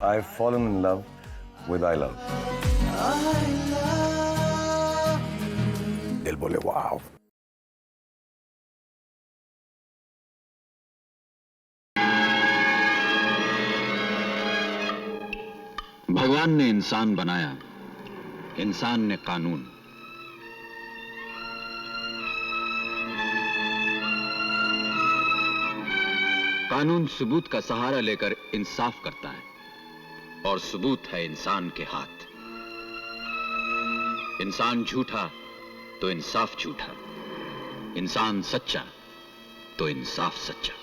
I've fallen in love with I love. दिल बोले वाव. भगवान ने इंसान बनाया, इंसान ने कानून. कानून सबूत का सहारा लेकर इंसाफ करता है और सबूत है इंसान के हाथ. इंसान झूठा तो इंसाफ झूठा, इंसान सच्चा तो इंसाफ सच्चा.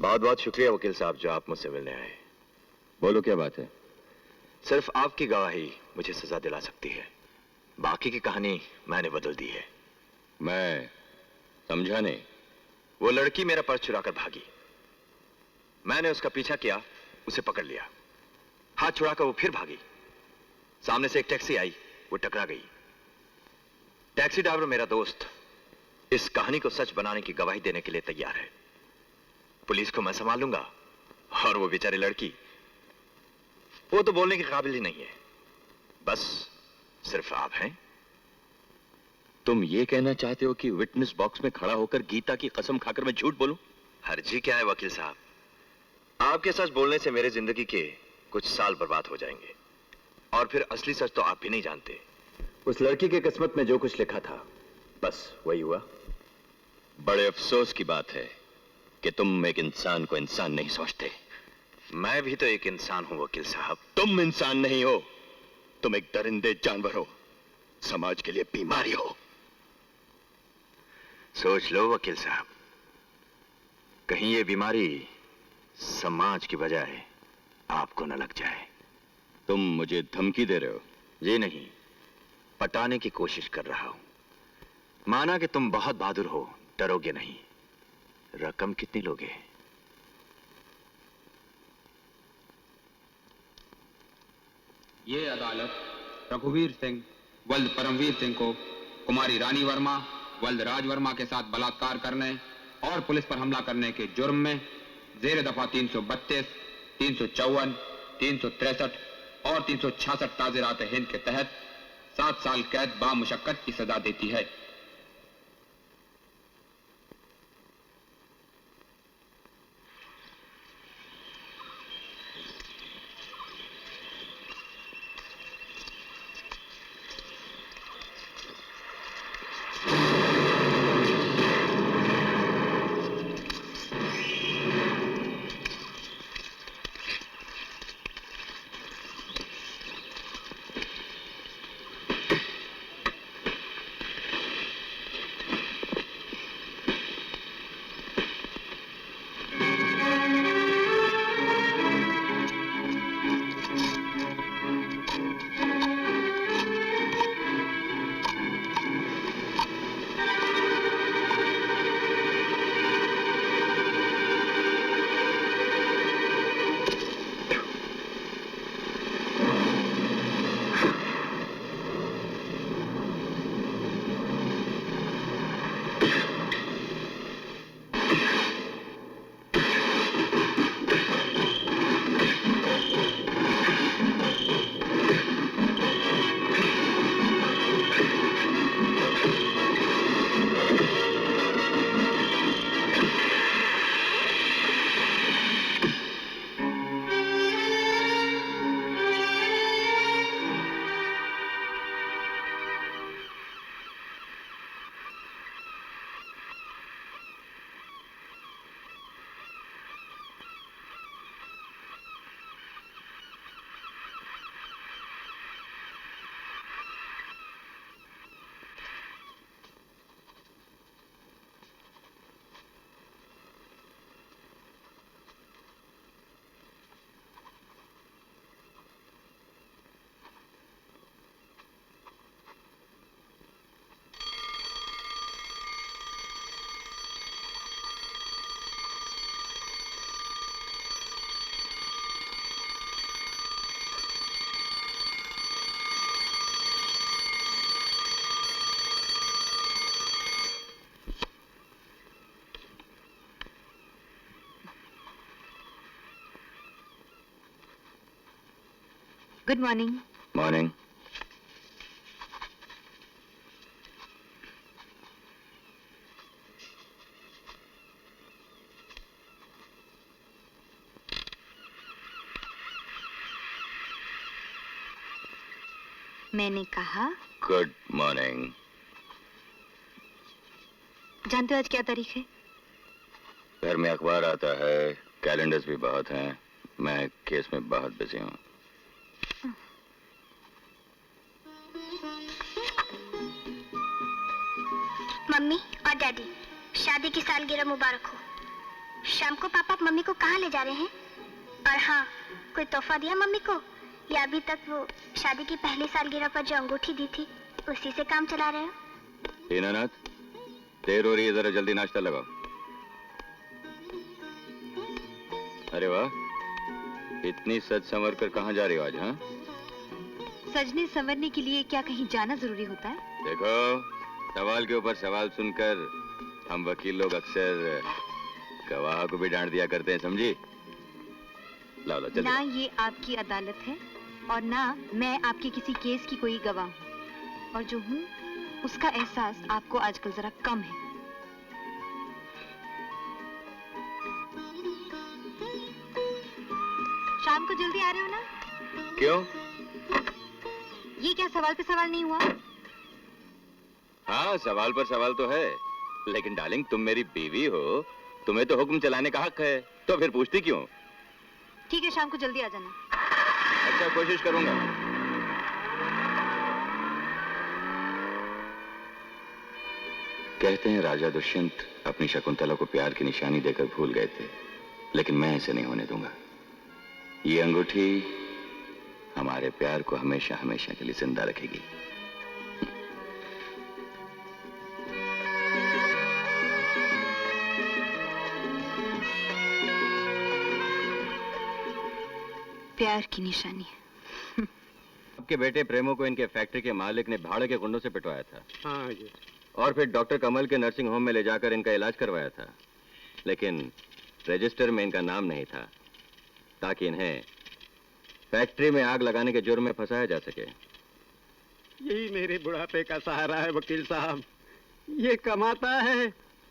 बहुत बहुत शुक्रिया वकील साहब जो आप मुझसे मिलने आए। बोलो क्या बात है? सिर्फ आपकी गवाही मुझे सजा दिला सकती है, बाकी की कहानी मैंने बदल दी है। मैं समझा नहीं। वो लड़की मेरा पर्स चुरा कर भागी, मैंने उसका पीछा किया, उसे पकड़ लिया, हाथ छुड़ाकर वो फिर भागी। सामने से एक टैक्सी आई, वो टकरा गई। टैक्सी ड्राइवर मेरा दोस्त इस कहानी को सच बनाने की गवाही देने के लिए तैयार है। पुलिस को मैं संभाल लूंगा, और वो बेचारी लड़की, वो तो बोलने के काबिल ही नहीं है। बस सिर्फ आप हैं। तुम ये कहना चाहते हो कि विटनेस बॉक्स में खड़ा होकर गीता की कसम खाकर मैं झूठ बोलूं? हर्जी क्या है वकील साहब, आपके सच बोलने से मेरे जिंदगी के कुछ साल बर्बाद हो जाएंगे, और फिर असली सच तो आप भी नहीं जानते। उस लड़की के किस्मत में जो कुछ लिखा था, बस वही हुआ। बड़े अफसोस की बात है कि तुम एक इंसान को इंसान नहीं समझते। मैं भी तो एक इंसान हूं वकील साहब। तुम इंसान नहीं हो, तुम एक दरिंदे जानवर हो, समाज के लिए बीमारी हो। सोच लो वकील साहब, कहीं ये बीमारी समाज की बजाय आपको न लग जाए। तुम मुझे धमकी दे रहे हो? जी नहीं, पटाने की कोशिश कर रहा हूं। माना कि तुम बहुत बहादुर हो, डरोगे नहीं। रकम कितनी लोगे? ये अदालत रघुवीर सिंह वल्द परमवीर सिंह को कुमारी रानी वर्मा वल्द राज वर्मा के साथ बलात्कार करने और पुलिस पर हमला करने के जुर्म में जेर दफा 332, 354, 363 और 366 ताज़ीरात हिंद के तहत 7 साल कैद बामुशक्कत की सजा देती है। Good morning. मॉर्निंग। मैंने कहा गुड मॉर्निंग। जानते हो आज क्या तारीख है? घर में अखबार आता है, कैलेंडर्स भी बहुत हैं। मैं केस में बहुत बिजी हूँ। मम्मी और डैडी, शादी की सालगिरह मुबारक हो। शाम को पापा मम्मी को कहाँ ले जा रहे हैं? और हाँ, कोई तोहफा दिया मम्मी को या अभी तक वो शादी की पहली सालगिरह पर जो अंगूठी दी थी उसी से काम चला रहे हो? दीनानाथ, देर हो रही है, जरा जल्दी नाश्ता लगाओ। अरे वाह, इतनी सज संवर कर कहाँ जा रही हो आज? हाँ, सजने संवरने के लिए क्या कहीं जाना जरूरी होता है? देखो, सवाल के ऊपर सवाल सुनकर हम वकील लोग अक्सर गवाह को भी डांट दिया करते हैं, समझी? लाओ लो जल्दी। ना ये आपकी अदालत है और ना मैं आपके किसी केस की कोई गवाह हूँ, और जो हूँ उसका एहसास आपको आजकल जरा कम है। शाम को जल्दी आ रहे हो ना? क्यों? ये क्या सवाल पे सवाल नहीं हुआ? हाँ, सवाल पर सवाल तो है, लेकिन डार्लिंग तुम मेरी बीवी हो, तुम्हें तो हुक्म चलाने का हक है, तो फिर पूछती क्यों? ठीक है, शाम को जल्दी आ जाना। अच्छा, कोशिश करूंगा। कहते हैं राजा दुष्यंत अपनी शकुंतला को प्यार की निशानी देकर भूल गए थे, लेकिन मैं ऐसे नहीं होने दूंगा। ये अंगूठी हमारे प्यार को हमेशा हमेशा के लिए जिंदा रखेगी। प्यार की निशानी। आपके बेटे प्रेमो को इनके फैक्ट्री के मालिक ने भाड़े के गुंडों से पिटवाया था। हाँ जी। और फिर डॉक्टर कमल के नर्सिंग होम में ले जाकर इनका इलाज करवाया था, लेकिन रजिस्टर में इनका नाम नहीं था, ताकि इन्हें फैक्ट्री में आग लगाने के जुर्म में फंसाया जा सके। यही मेरे बुढ़ापे का सहारा है वकील साहब। ये कमाता है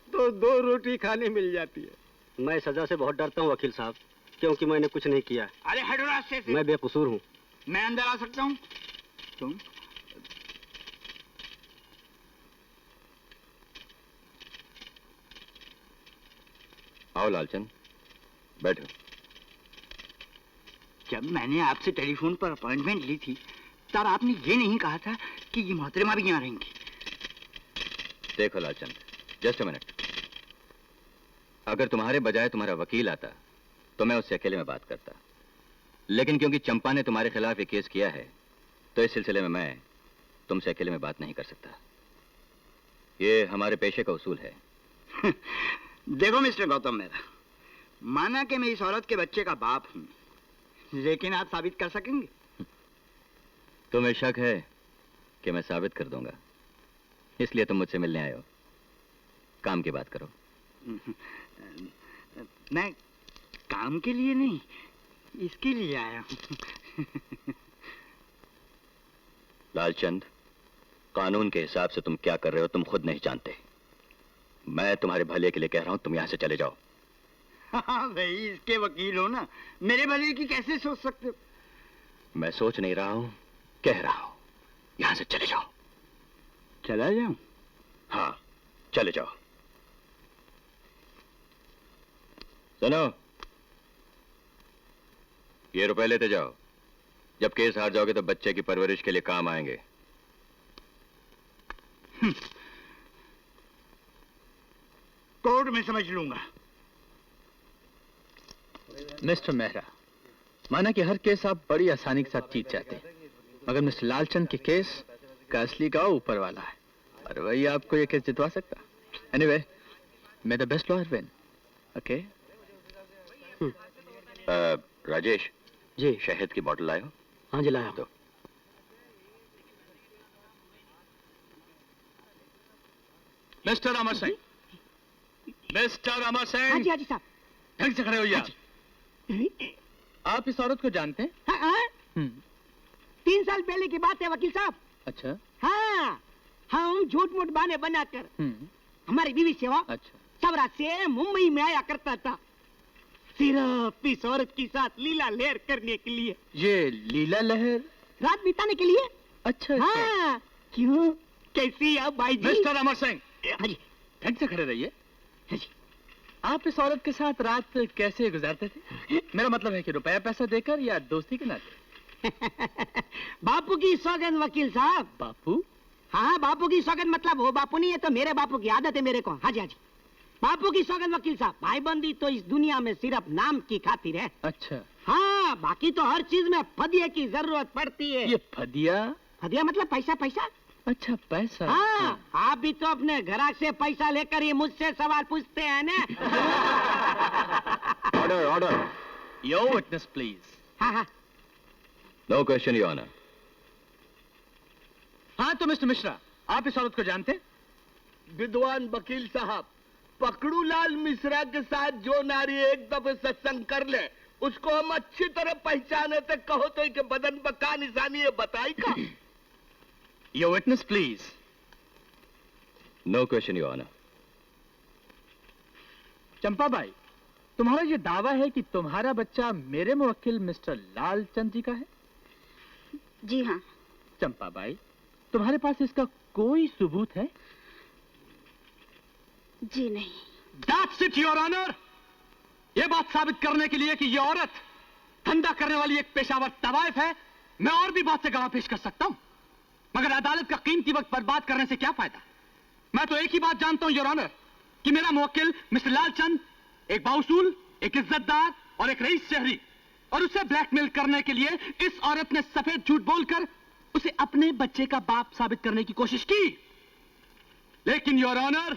तो 2 रोटी खाने मिल जाती है। मैं सजा से बहुत डरता हूँ वकील साहब, क्योंकि मैंने कुछ नहीं किया। अरे हटो रास्ते से। मैं बेकसूर हूँ। मैं अंदर आ सकता हूँ? तुम आओ लालचंद, बैठो। जब मैंने आपसे टेलीफोन पर अपॉइंटमेंट ली थी, तब आपने ये नहीं कहा था कि ये मोहतरमा भी यहाँ रहेंगी। देखो लालचंद, जस्ट अ मिनट। अगर तुम्हारे बजाय तुम्हारा वकील आता तो मैं उससे अकेले में बात करता, लेकिन क्योंकि चंपा ने तुम्हारे खिलाफ ये केस किया है, तो इस सिलसिले में मैं तुमसे अकेले में बात नहीं कर सकता। ये हमारे पेशे का उसूल है। देखो मिस्टर गौतम मेहरा, माना कि मैं इस औरत के बच्चे का बाप हूँ, लेकिन आप साबित कर सकेंगे? तुम्हें शक है कि मैं साबित कर दूंगा, इसलिए तुम मुझसे मिलने आए हो। काम की बात करो। मैं काम के लिए नहीं, इसके लिए आया हूँ। लालचंद, कानून के हिसाब से तुम क्या कर रहे हो तुम खुद नहीं जानते। मैं तुम्हारे भले के लिए कह रहा हूं, तुम यहां से चले जाओ। हाँ भाई, इसके वकील हो ना, मेरे भले की कैसे सोच सकते हो? मैं सोच नहीं रहा हूं, कह रहा हूं। यहां से चले जाओ। चला जाऊं? हाँ, चले जाओ। सुनो, ये रुपए लेते जाओ। जब केस हार जाओगे तो बच्चे की परवरिश के लिए काम आएंगे। कोर्ट में समझ लूंगा। मिस्टर मेहरा, माना कि हर केस आप बड़ी आसानी के साथ जीत जाते, मगर मिस्टर लालचंद के केस का असली गाँव ऊपर वाला है, और वही आपको ये केस जितवा सकता। Anyway, may the best lawyer win. Okay. Rajesh ji. शहद की बोतल लाए हो? हाँ जी, लाया। तो मिस्टर अमर सिंह, मिस्टर अमर सिंह, हाँ जी साहब। ढंग से खड़े होइए आप। आप इस औरत को जानते हैं? हाँ, 3 साल पहले की बात है वकील साहब। अच्छा। हाँ, हम झूठ मूठ बहाने बनाकर हमारी बीवी सेवा अच्छा। सवराज से मुंबई में आया करता था, सिर्फ इस औरत के साथ लीला लहर करने के लिए। ये लीला लहर? रात बिताने के लिए। अच्छा। हाँ, क्यों, कैसी आप भाई जी? मिस्टर अमर सिंह, हाँ जी। ढंग से खड़े रहिए। हाँ जी। आप इस औरत के साथ रात कैसे गुजारते थे? मेरा मतलब है कि रुपया पैसा देकर या दोस्ती के नाते? बापू की सौगंध वकील साहब। बापू? हाँ, बापू की सौगंध मतलब वो बापू नहीं है तो मेरे बापू की आदत है मेरे को। हाँ जी, हाँ जी। बापू की सौगंध वकील साहब, भाईबंदी तो इस दुनिया में सिर्फ नाम की खातिर है। अच्छा, हाँ, बाकी तो हर चीज में फदिये की जरूरत पड़ती है। ये फदिया? फदिया मतलब पैसा। पैसा? अच्छा, पैसा। हाँ, आप भी तो अपने ग्राहक से पैसा लेकर ही मुझसे सवाल पूछते हैं ना। Order order. Your witness please. हाँ हाँ। No question your honour. हाँ तो मिस्टर मिश्रा, आप इस औरत को जानते? विद्वान वकील साहब, पकड़ूलाल मिश्रा के साथ जो नारी एक दफे सत्संग कर ले उसको हम अच्छी तरह पहचाने थे। कहो तो के बदन पर का निशानी है बताई का? Your witness please. No question your honour. Champa Bai, तुम्हारा ये दावा है कि तुम्हारा बच्चा मेरे मुवक्किल मिस्टर लालचंद जी का है? जी हाँ। चंपा बाई, तुम्हारे पास इसका कोई सबूत है? जी नहीं। That's it, Your Honor। ये बात साबित करने के लिए कि ये औरत धंधा करने वाली एक पेशावर तवाइफ है, मैं और भी बहुत से गवाह पेश कर सकता हूं, मगर अदालत का कीमती वक्त बर्बाद करने से क्या फायदा। मैं तो एक ही बात जानता हूं योर ऑनर, कि मेरा मुवक्किल मिस्टर लालचंद एक बाउसूल, एक इज्जतदार और एक रईस शहरी, और उसे ब्लैकमेल करने के लिए इस औरत ने सफेद झूठ बोलकर उसे अपने बच्चे का बाप साबित करने की कोशिश की। लेकिन योर ऑनर,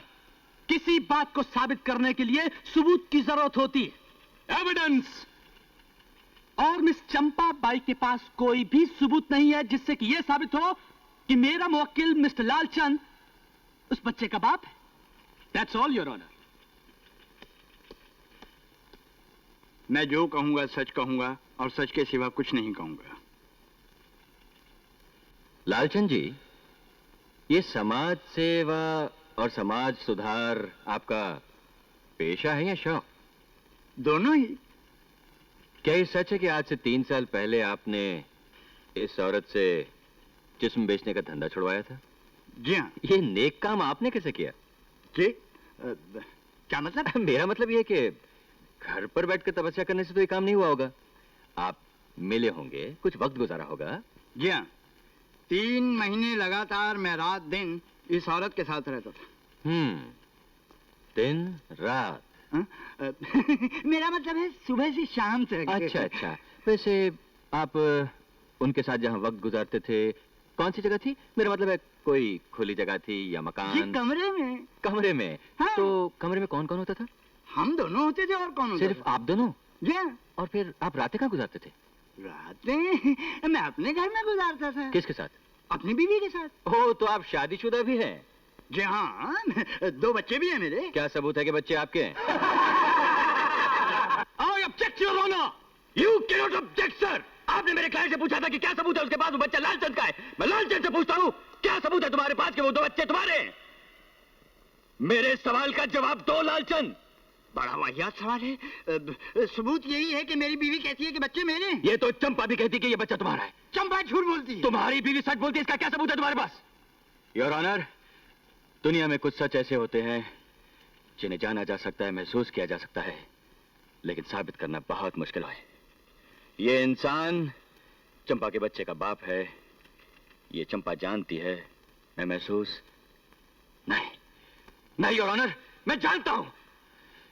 किसी बात को साबित करने के लिए सबूत की जरूरत होती है, एविडेंस। और मिस चंपा बाई के पास कोई भी सबूत नहीं है जिससे कि यह साबित हो कि मेरा मुवक्किल मिस्टर लालचंद उस बच्चे का बाप है। That's all your honour. मैं जो कहूंगा सच कहूंगा और सच के सिवा कुछ नहीं कहूंगा। लालचंद जी, ये समाज सेवा और समाज सुधार आपका पेशा है या शौक? दोनों ही। क्या ये सच है कि आज से 3 साल पहले आपने इस औरत से जिस्म बेचने का धंधा छुड़वाया था? जी हाँ। ये नेक काम आपने कैसे किया? जी क्या मतलब? मेरा मतलब ये कि घर पर बैठकर तपस्या करने से तो ये काम नहीं हुआ होगा। आप मिले होंगे, कुछ वक्त गुजारा होगा। जी हाँ, 3 महीने लगातार मैं रात दिन इस औरत के साथ रहता था। दिन रात? मेरा मतलब है सुबह से शाम तक। अच्छा अच्छा। वैसे आप उनके साथ जहाँ वक्त गुजारते थे कौन सी जगह थी? मेरा मतलब है कोई खुली जगह थी या मकान? जी कमरे में। कमरे में? हाँ। तो कमरे में कौन कौन होता था? हम दोनों होते थे। और कौन होता? सिर्फ आप दोनों? जी। और फिर आप रातें कहाँ गुजारते थे? रातें मैं अपने घर में गुजारता था। किसके साथ? अपनी बीवी के साथ। हो, तो आप शादीशुदा भी हैं? जी हाँ, 2 बच्चे भी हैं मेरे। क्या सबूत है कि बच्चे आपके हैं? I object, Your Honor। You cannot object, sir। आपने मेरे क्लाइंट से पूछा था कि क्या सबूत है उसके पास वो बच्चा लालचंद का है। मैं लालचंद से पूछता हूँ, क्या सबूत है तुम्हारे पास कि वो 2 बच्चे तुम्हारे हैं? मेरे सवाल का जवाब दो लालचंद। बड़ा वाहियात सवाल है। सबूत यही है कि मेरी बीवी कहती है कि बच्चे मेरे हैं। ये तो चंपा भी कहती है कि ये बच्चा तुम्हारा है। चंपा झूठ बोलती है। तुम्हारी बीवी सच बोलती है, इसका क्या सबूत है तुम्हारे पास? योर ऑनर, दुनिया में कुछ सच ऐसे होते हैं जिन्हें जाना जा सकता है, महसूस किया जा सकता है, लेकिन साबित करना बहुत मुश्किल है। ये इंसान चंपा के बच्चे का बाप है, ये चंपा जानती है, मैं महसूस नहीं। नहीं योर ऑनर, मैं जानता हूं,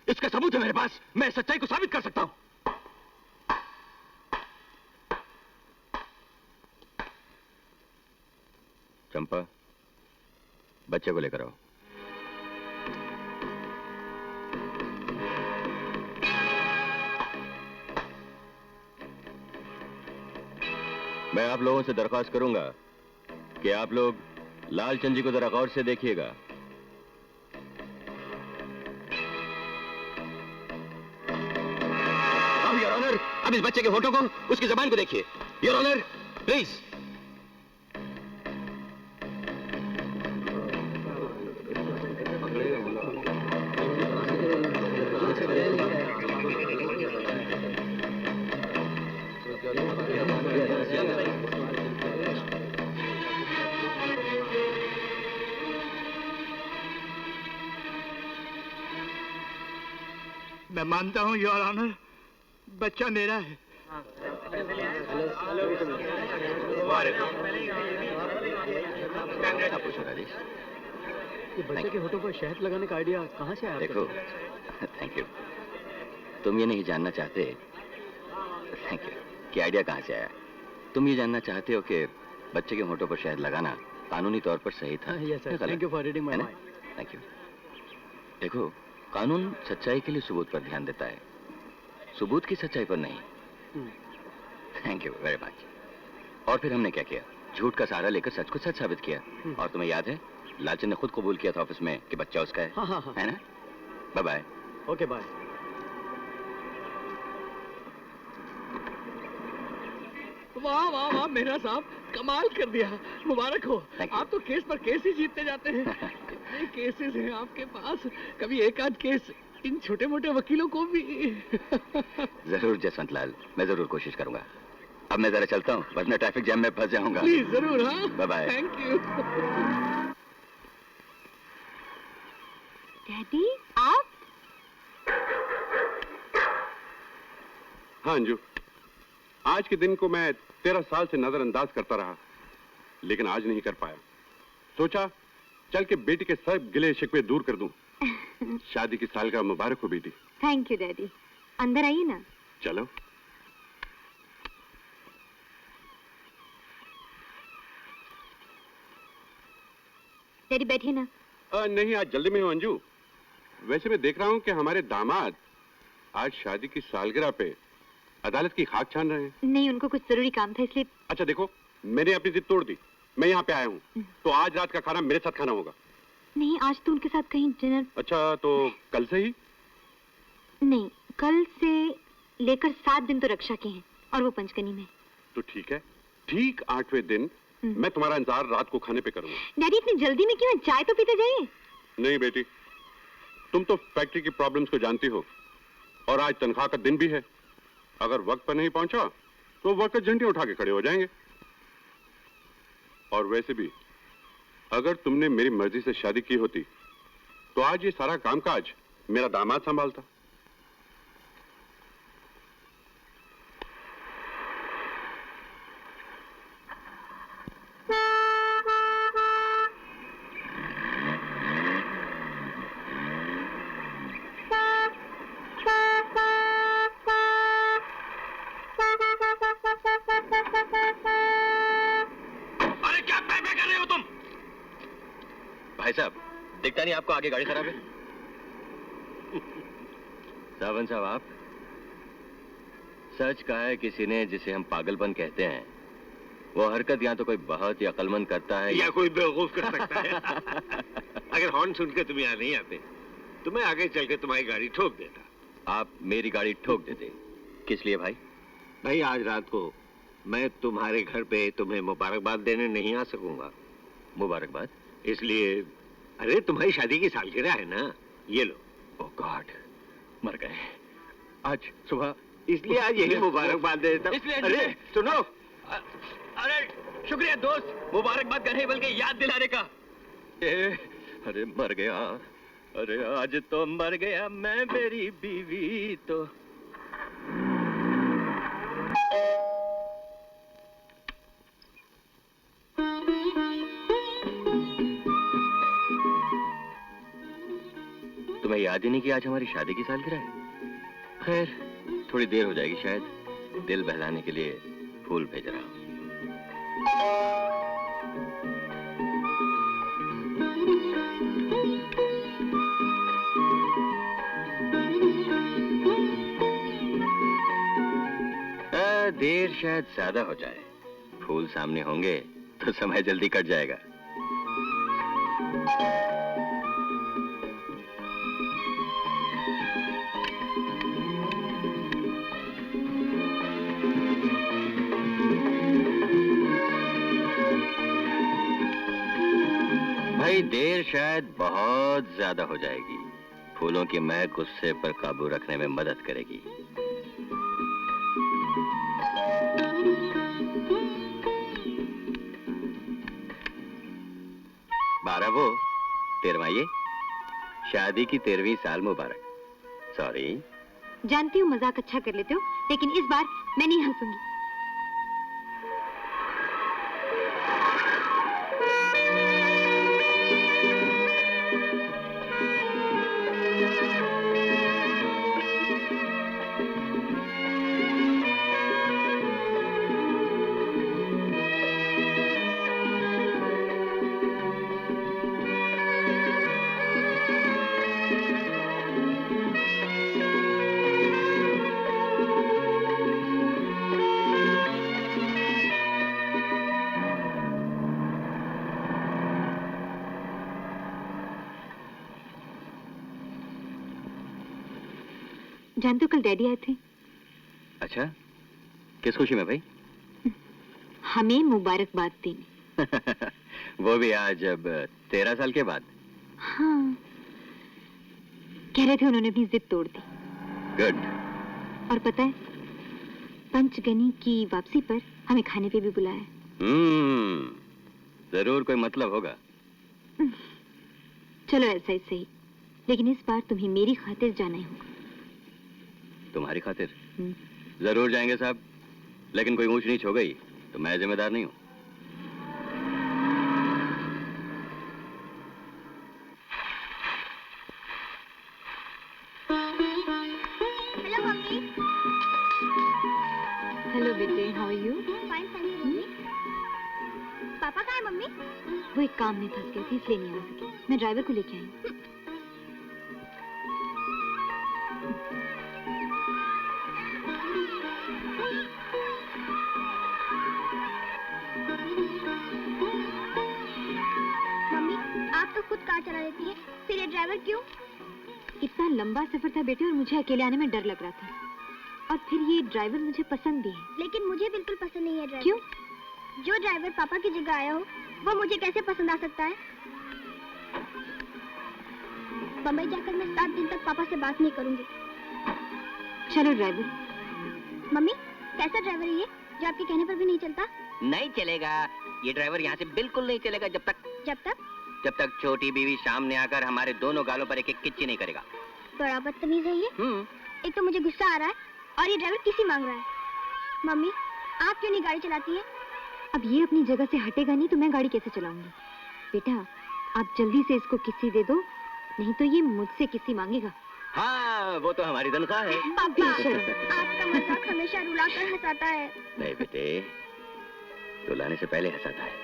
इसका सबूत है मेरे पास, मैं सच्चाई को साबित कर सकता हूं। चंपा, बच्चे को लेकर आओ। मैं आप लोगों से दरख्वास्त करूंगा कि आप लोग लालचंद जी को जरा गौर से देखिएगा। अब योर ऑनर, अब इस बच्चे के होठों को, उसकी जबान को देखिए। Your honour, please. मैं मानता हूँ योर ऑनर, बच्चा मेरा है। ये बच्चे के होठों पर शहद लगाने का आइडिया कहाँ से आया? देखो, थैंक यू। तुम ये नहीं जानना चाहते, थैंक यू, कि आइडिया कहाँ से आया। तुम ये जानना चाहते हो कि बच्चे के होठों पर शहद लगाना कानूनी तौर पर सही था। Yes sir, thank you for reading my mind. Thank you. देखो, कानून सच्चाई के लिए सबूत पर ध्यान देता है, सबूत की सच्चाई पर नहीं। Thank you very much. और फिर हमने क्या किया, झूठ का सहारा लेकर सच को सच साबित किया। और तुम्हें याद है, लालचंद ने खुद कबूल किया था ऑफिस में कि बच्चा उसका है। हाँ। है ना? Bye bye. Okay bye. वाह वाह वाह मेरा साहब, कमाल कर दिया, मुबारक हो। आप तो केस पर केस ही जीतते जाते हैं। कितने केसेस हैं आपके पास, कभी एक आध केस इन छोटे मोटे वकीलों को भी। जरूर जसवंत लाल, मैं जरूर कोशिश करूंगा। अब मैं जरा चलता हूँ, वरना ट्रैफिक जैम में फंस जाऊंगा। प्लीज जरूर। हाँ, bye bye. Thank you. Daddy आप? हाँ अंजू, आज के दिन को मैं 13 साल से नजरअंदाज करता रहा, लेकिन आज नहीं कर पाया। सोचा चल के बेटी के सब गिले शिकवे दूर कर दूं। शादी की सालगिरह मुबारक हो बेटी। Thank you daddy. अंदर आइए ना। चलो। डैडी बैठिए ना। नहीं, आज जल्दी में हूँ अंजू। वैसे मैं देख रहा हूँ कि हमारे दामाद आज शादी की सालगिरह पे अदालत की खाक छान रहे हैं। नहीं, उनको कुछ जरूरी काम था इसलिए। अच्छा देखो, मैंने अपनी जिद तोड़ दी, मैं यहाँ पे आया हूँ, तो आज रात का खाना मेरे साथ खाना होगा। नहीं, आज तो उनके साथ कहीं डिनर। अच्छा, तो कल से ही? नहीं, कल से लेकर 7 दिन तो रक्षा के हैं, और वो पंचकनी में। तो ठीक है, ठीक 8वें दिन मैं तुम्हारा इंतजार रात को खाने पे करूंगा। डैडी इतनी जल्दी में क्यों है? चाय तो पीते जाइए। नहीं बेटी, तुम तो फैक्ट्री की प्रॉब्लम्स को जानती हो, और आज तनख्वाह का दिन भी है। अगर वक्त पर नहीं पहुंचा तो वर्कर झंडे उठा के खड़े हो जाएंगे। और वैसे भी अगर तुमने मेरी मर्जी से शादी की होती तो आज ये सारा कामकाज मेरा दामाद संभालता। भाई साहब, दिखता नहीं आपको आगे गाड़ी खराब है। सावन साहब, आप सच कहा है किसी ने, जिसे हम पागलपन कहते हैं, वो हरकत या तो कोई बहुत ही अक्लमंद करता है या कोई बेवकूफ कर सकता है। अगर हॉर्न सुन के तुम यहाँ नहीं आते तो मैं आगे चल के तुम्हारी गाड़ी ठोक देता। आप मेरी गाड़ी ठोक देते? किस लिए भाई? भाई, आज रात को मैं तुम्हारे घर पे तुम्हें मुबारकबाद देने नहीं आ सकूंगा। मुबारकबाद? इसलिए, अरे तुम्हारी शादी की सालगिरह है ना, ये लो। ओह गॉड, मर गए आज सुबह। इसलिए आज यही मुबारकबाद दे देता। अरे सुनो, अरे शुक्रिया दोस्त, मुबारकबाद का नहीं बल्कि याद दिलाने का। अरे मर गया, अरे आज तो मर गया मैं, मेरी बीवी तो। तुम्हें याद ही नहीं कि आज हमारी शादी की सालगिरह है? खैर, थोड़ी देर हो जाएगी शायद। दिल बहलाने के लिए फूल भेज रहा हूं। देर शायद ज्यादा हो जाए, फूल सामने होंगे तो समय जल्दी कट जाएगा। भाई, देर शायद बहुत ज्यादा हो जाएगी। फूलों की महक गुस्से पर काबू रखने में मदद करेगी। बारहवो, 13वां ये, शादी की 13वीं साल मुबारक। सॉरी। जानती हूँ मजाक अच्छा कर लेते हो, लेकिन इस बार मैं नहीं हंसूंगी। जानते हो कल डैडी आए थे। अच्छा, किस खुशी में भाई? हमें मुबारकबाद देने। वो भी आज अब 13 साल के बाद। हाँ, कह रहे थे उन्होंने अपनी जिद तोड़ दी। गुड। और पता है, पंचगनी की वापसी पर हमें खाने पे भी बुलाया। जरूर कोई मतलब होगा। चलो ऐसा ही सही, लेकिन इस बार तुम्हें मेरी खातिर जाना ही होगा। तुम्हारी खातिर? जरूर जाएंगे साहब, लेकिन कोई ऊंच नीच हो गई तो मैं जिम्मेदार नहीं हूं। Hello mummy. हेलो बेटे, how are you? Fine thank you mummy. Papa कहाँ है मम्मी? वो एक काम में फंस गए थे इसलिए नहीं आ सके। मैं ड्राइवर को लेके आई हूँ। मम्मी, आप तो खुद कार चला लेती है, फिर ये ड्राइवर क्यों? इतना लंबा सफर था बेटे और मुझे अकेले आने में डर लग रहा था, और फिर ये ड्राइवर मुझे पसंद भी है। लेकिन मुझे बिल्कुल पसंद नहीं है ड्राइवर। क्यों? जो ड्राइवर पापा की जगह आया हो, वो मुझे कैसे पसंद आ सकता है? बम्बई जाकर मैं 7 दिन तक पापा से बात नहीं करूंगी। चलो ड्राइवर। मम्मी, कैसा ड्राइवर है ये, जो आपके कहने पर भी नहीं चलता? नहीं चलेगा, ये ड्राइवर यहाँ से बिल्कुल नहीं चलेगा जब तक छोटी बीवी सामने आकर हमारे दोनों गालों पर एक एक किच्ची नहीं करेगा। बड़ा बदतमीज है ये। एक तो मुझे गुस्सा आ रहा है और ये ड्राइवर किसी मांग रहा है। मम्मी, आप क्यों नहीं गाड़ी चलाती है? अब ये अपनी जगह से हटेगा नहीं तो मैं गाड़ी कैसे चलाऊंगी? बेटा, आप जल्दी से इसको किसी दे दो, नहीं तो ये मुझसे किसी मांगेगा। हाँ, वो तो हमारी तनख्वाह है। पापा, आपका मजाक हमेशा रुलाकर हंसाता है। नहीं बेटे, रुलाने से पहले हंसाता है।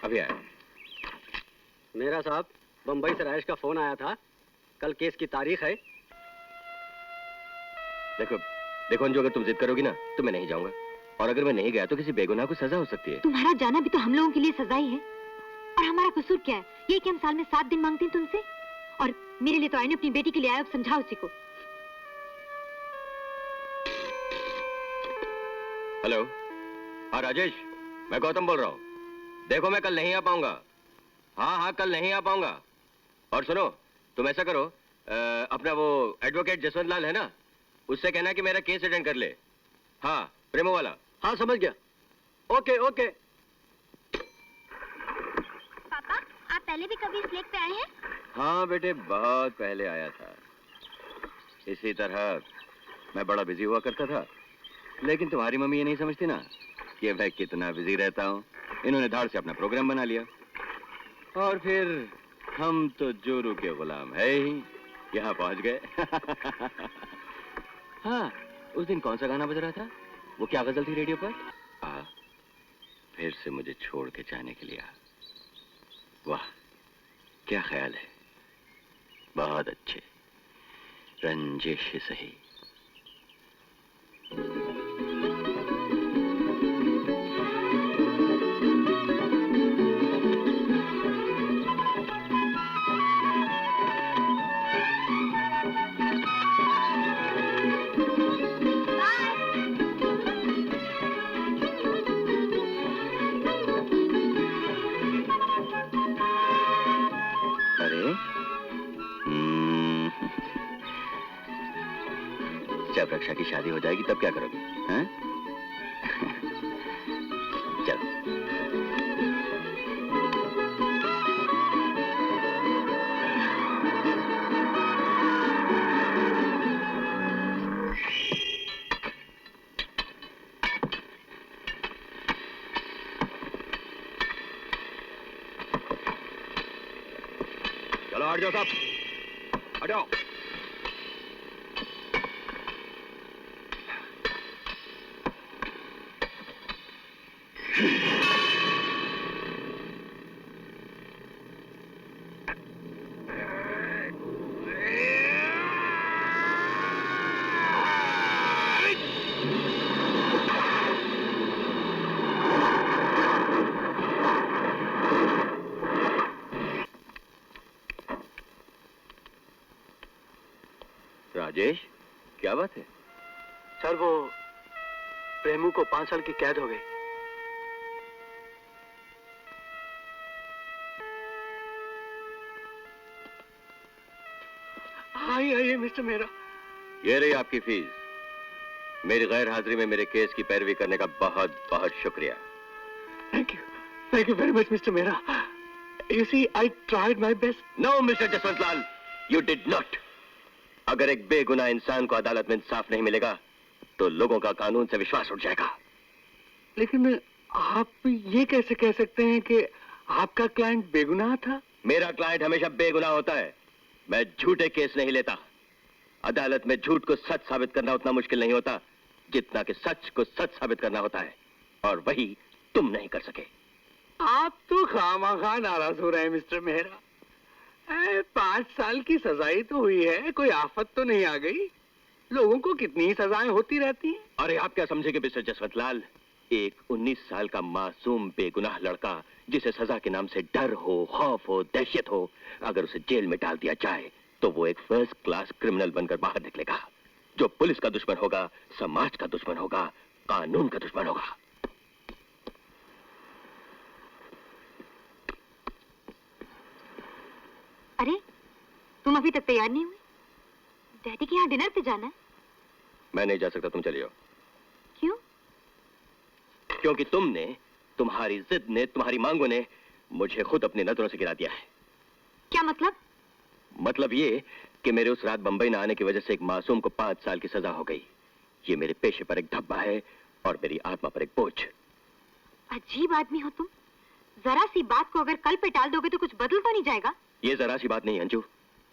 अभी आया। मेरा साहब, बम्बई से राजेश का फोन आया था, कल केस की तारीख है। देखो देखो अंजू, अगर तुम जिद करोगी ना तो मैं नहीं जाऊंगा, और अगर मैं नहीं गया तो किसी बेगुनाह को सजा हो सकती है। तुम्हारा जाना भी तो हम लोगों के लिए सजा ही है, और हमारा कसूर क्या है? ये कि हम साल में 7 दिन मांगते हैं तुमसे, और मेरे लिए तो आए अपनी बेटी के लिए आए। अब समझाओ उसी को। हेलो, हाँ राजेश, मैं गौतम बोल रहा हूँ। देखो मैं कल नहीं आ पाऊंगा। हाँ, कल नहीं आ पाऊंगा। और सुनो, तुम ऐसा करो, अपना वो एडवोकेट जसवंत लाल है ना, उससे कहना कि मेरा केस अटेंड कर ले। हाँ, प्रेमो वाला। हाँ, समझ गया। Okay okay. पापा, आप पहले भी कभी इस लेक पे आए हैं? हाँ बेटे, बहुत पहले आया था। इसी तरह मैं बड़ा बिजी हुआ करता था, लेकिन तुम्हारी मम्मी ये नहीं समझती ना कि मैं कितना बिजी रहता हूँ। इन्होंने धाड़ से अपना प्रोग्राम बना लिया, और फिर हम तो जोरू के गुलाम है ही, यहाँ पहुंच गए। हाँ, उस दिन कौन सा गाना बज रहा था? वो क्या गजल थी रेडियो पर? फिर से मुझे छोड़ के जाने के लिए आ। वाह, क्या ख्याल है, बहुत अच्छे। रंजिश ही सही। जब रक्षा की शादी हो जाएगी तब क्या करोगे? हैं? चलो। हट जाओ साहब, हट जाओ। राजेश, क्या बात है? सर वो प्रेमू को 5 साल की कैद हो गई। आइए मिस्टर मेहरा। ये रही आपकी फीस। मेरी गैर हाजिरी में मेरे केस की पैरवी करने का बहुत बहुत शुक्रिया। Thank you very much mister Mehra. You see I tried my best. No mister Jaswantlal, you did not. अगर एक बेगुनाह इंसान को अदालत में इंसाफ नहीं मिलेगा तो लोगों का कानून से विश्वास उठ जाएगा। लेकिन आप ये कैसे कह सकते हैं कि आपका क्लाइंट बेगुनाह था? मेरा क्लाइंट हमेशा बेगुनाह होता है। मैं झूठे केस नहीं लेता। अदालत में झूठ को सच साबित करना उतना मुश्किल नहीं होता जितना कि सच को सच साबित करना होता है, और वही तुम नहीं कर सके। आप तो खामखा नाराज हो रहे हैं मिस्टर मेहरा। 5 साल की सजाई तो हुई है, कोई आफत तो नहीं आ गई। लोगों को कितनी ही सजाएं होती रहती हैं। अरे आप क्या समझेंगे मिस्टर जसवंतलाल, एक 19 साल का मासूम बेगुनाह लड़का जिसे सजा के नाम से डर हो, खौफ हो, दहशत हो, अगर उसे जेल में डाल दिया जाए तो वो एक फर्स्ट क्लास क्रिमिनल बनकर बाहर निकलेगा, जो पुलिस का दुश्मन होगा, समाज का दुश्मन होगा, कानून का दुश्मन होगा। अरे तुम अभी तक तैयार नहीं हुए? डैडी के यहाँ डिनर पे जाना है। मैं नहीं जा सकता, तुम चले जाओ। क्यों? क्योंकि तुमने, तुम्हारी जिद ने, तुम्हारी मांगों ने मुझे खुद अपनी नजरों से गिरा दिया है। क्या मतलब? मतलब ये कि मेरे उस रात बंबई न आने की वजह से एक मासूम को 5 साल की सजा हो गई। ये मेरे पेशे पर एक धब्बा है और मेरी आत्मा पर एक बोझ। अजीब आदमी हो तुम। जरा सी बात को अगर कल पे टाल दोगे तो कुछ बदल तो नहीं जाएगा? ये जरा सी बात नहीं अंजू।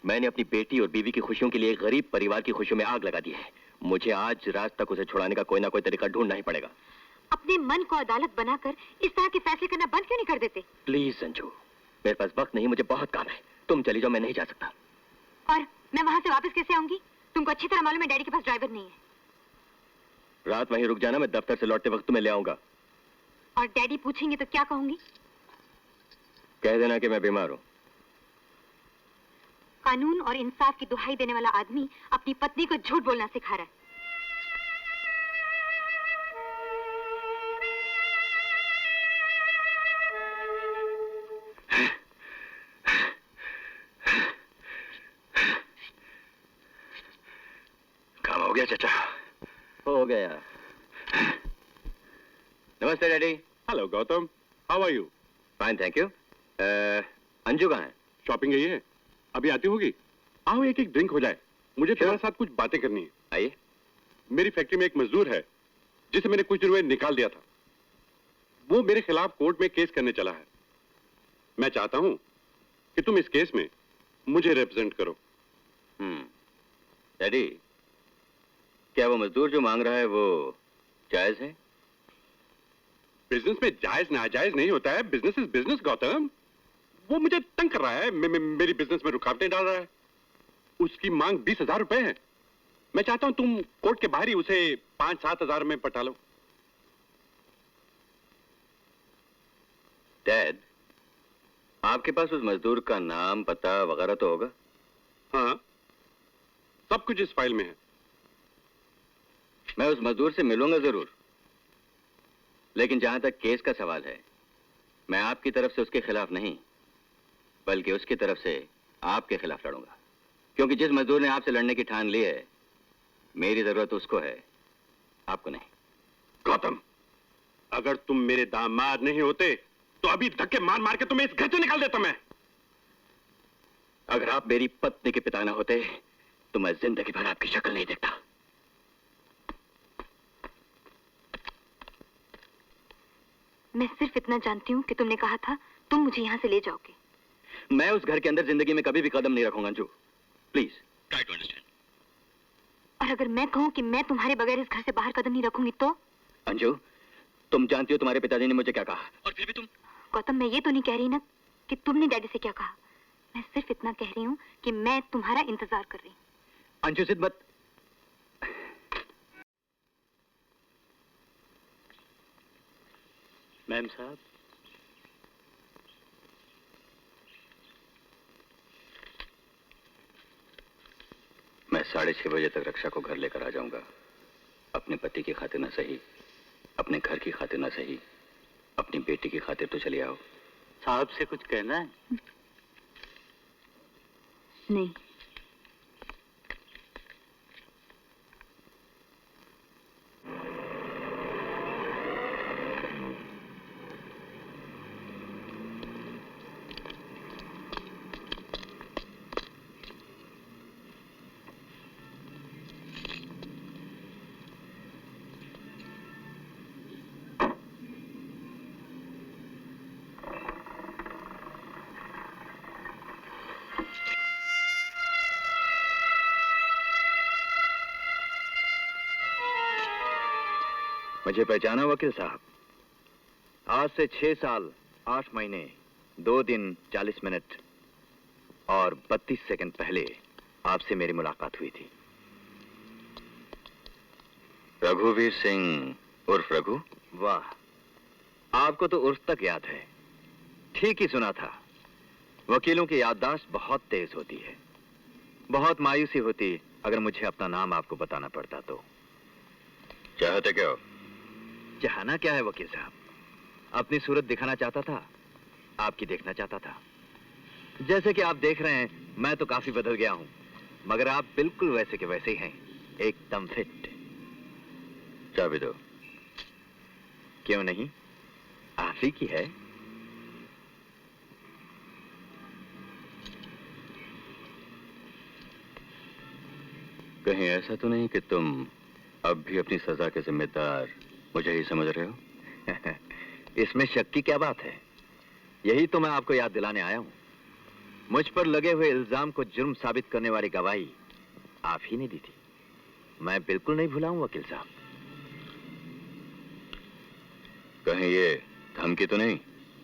मैंने अपनी बेटी और बीवी की खुशियों के लिए गरीब परिवार की खुशियों में आग लगा दी है। मुझे आज रात तक उसे छुड़ाने का कोई ना कोई तरीका ढूंढना ही पड़ेगा। अपने मन को अदालत बनाकर इस तरह के फैसले करना बंद क्यों नहीं कर देते? प्लीज अंजू, मेरे पास वक्त नहीं, मुझे बहुत काम है। तुम चली जाओ, मैं नहीं जा सकता। और मैं वहां से वापस कैसे आऊंगी? तुमको अच्छी तरह मालूम है डैडी के पास ड्राइवर नहीं है। रात वहीं रुक जाना, मैं दफ्तर से लौटते वक्त तुम्हें ले आऊंगा। और डैडी पूछेंगे तो क्या कहूंगी? कह देना कि मैं बीमार हूं। कानून और इंसाफ की दुहाई देने वाला आदमी अपनी पत्नी को झूठ बोलना सिखा रहा है। काम हो गया चाचा? हो गया। नमस्ते daddy. Hello Gautam, how are you? Fine thank you. Anju कहाँ है? शॉपिंग गई है, अभी आती होगी। आओ एक एक ड्रिंक हो जाए, मुझे तुम्हारे साथ कुछ बातें करनी है। आइए। मेरी फैक्ट्री में एक मजदूर है जिसे मैंने कुछ दिनों में निकाल दिया था। वो मेरे खिलाफ कोर्ट में केस करने चला है। मैं चाहता हूं कि तुम इस केस में मुझे रिप्रेजेंट करो। डैडी, क्या वो मजदूर जो मांग रहा है वो जायज है? बिजनेस में जायज नाजायज नहीं होता है। Business is business Gautam. वो मुझे तंग कर रहा है, मेरी बिजनेस में रुकावटें डाल रहा है। उसकी मांग 20,000 रुपए है। मैं चाहता हूं तुम कोर्ट के बाहर ही उसे 5-7 हजार में पटा लो। डैड, आपके पास उस मजदूर का नाम, पता वगैरह तो होगा? हाँ, सब कुछ इस फाइल में है। मैं उस मजदूर से मिलूंगा जरूर, लेकिन जहां तक केस का सवाल है, मैं आपकी तरफ से उसके खिलाफ नहीं बल्कि उसकी तरफ से आपके खिलाफ लड़ूंगा। क्योंकि जिस मजदूर ने आपसे लड़ने की ठान ली है, मेरी जरूरत उसको है, आपको नहीं। गौतम, अगर तुम मेरे दामाद नहीं होते तो अभी धक्के मार मार के तुम्हें इस घर से निकाल देता मैं। अगर आप मेरी पत्नी के पिता ना होते तो मैं जिंदगी भर आपकी शक्ल नहीं देखता। मैं सिर्फ इतना जानती हूँ कि तुमने कहा था तुम मुझे यहाँ से ले जाओगे। मैं उस घर के अंदर जिंदगी में कभी भी कदम नहीं रखूंगा Anju. Please try to understand. और अगर मैं कहूँ कि मैं तुम्हारे बगैर इस घर से बाहर कदम नहीं रखूंगी तो? अंजू, तुम जानती हो तुम्हारे पिताजी ने मुझे क्या कहा, और फिर भी तुम। गौतम, मैं ये तो नहीं कह रही ना कि तुमने डैडी से क्या कहा। मैं सिर्फ इतना कह रही हूँ कि मैं तुम्हारा इंतजार कर रही हूँ। अंजू जिद मत। मैम साहब, मैं 6:30 बजे तक रक्षा को घर लेकर आ जाऊंगा। अपने पति की खातिर ना सही, अपने घर की खातिर ना सही, अपनी बेटी की खातिर तो चले आओ। साहब से कुछ कहना है? नहीं। मुझे पहचाना वकील साहब? आज से 6 साल 8 महीने 2 दिन 40 मिनट और 32 सेकंड पहले आपसे मेरी मुलाकात हुई थी। रघुवीर सिंह उर्फ रघु? वाह, आपको तो उर्फ तक याद है। ठीक ही सुना था। वकीलों की याददाश्त बहुत तेज होती है। बहुत मायूसी होती अगर मुझे अपना नाम आपको बताना पड़ता तो। चाहते क्या हो? चाहना क्या है वकील साहब, अपनी सूरत दिखाना चाहता था, आपकी देखना चाहता था। जैसे कि आप देख रहे हैं मैं तो काफी बदल गया हूं, मगर आप बिल्कुल वैसे के वैसे ही हैं, एकदम फिट। चाबी दो। क्यों नहीं, आप ही की है। कहीं ऐसा तो नहीं कि तुम अब भी अपनी सजा के जिम्मेदार मुझे ही समझ रहे हो? इसमें शक की क्या बात है? यही तो मैं आपको याद दिलाने आया हूं। मुझ पर लगे हुए इल्जाम को जुर्म साबित करने वाली गवाही आप ही ने दी थी। मैं बिल्कुल नहीं भूला हूं वकील साहब। कहीं ये धमकी तो नहीं?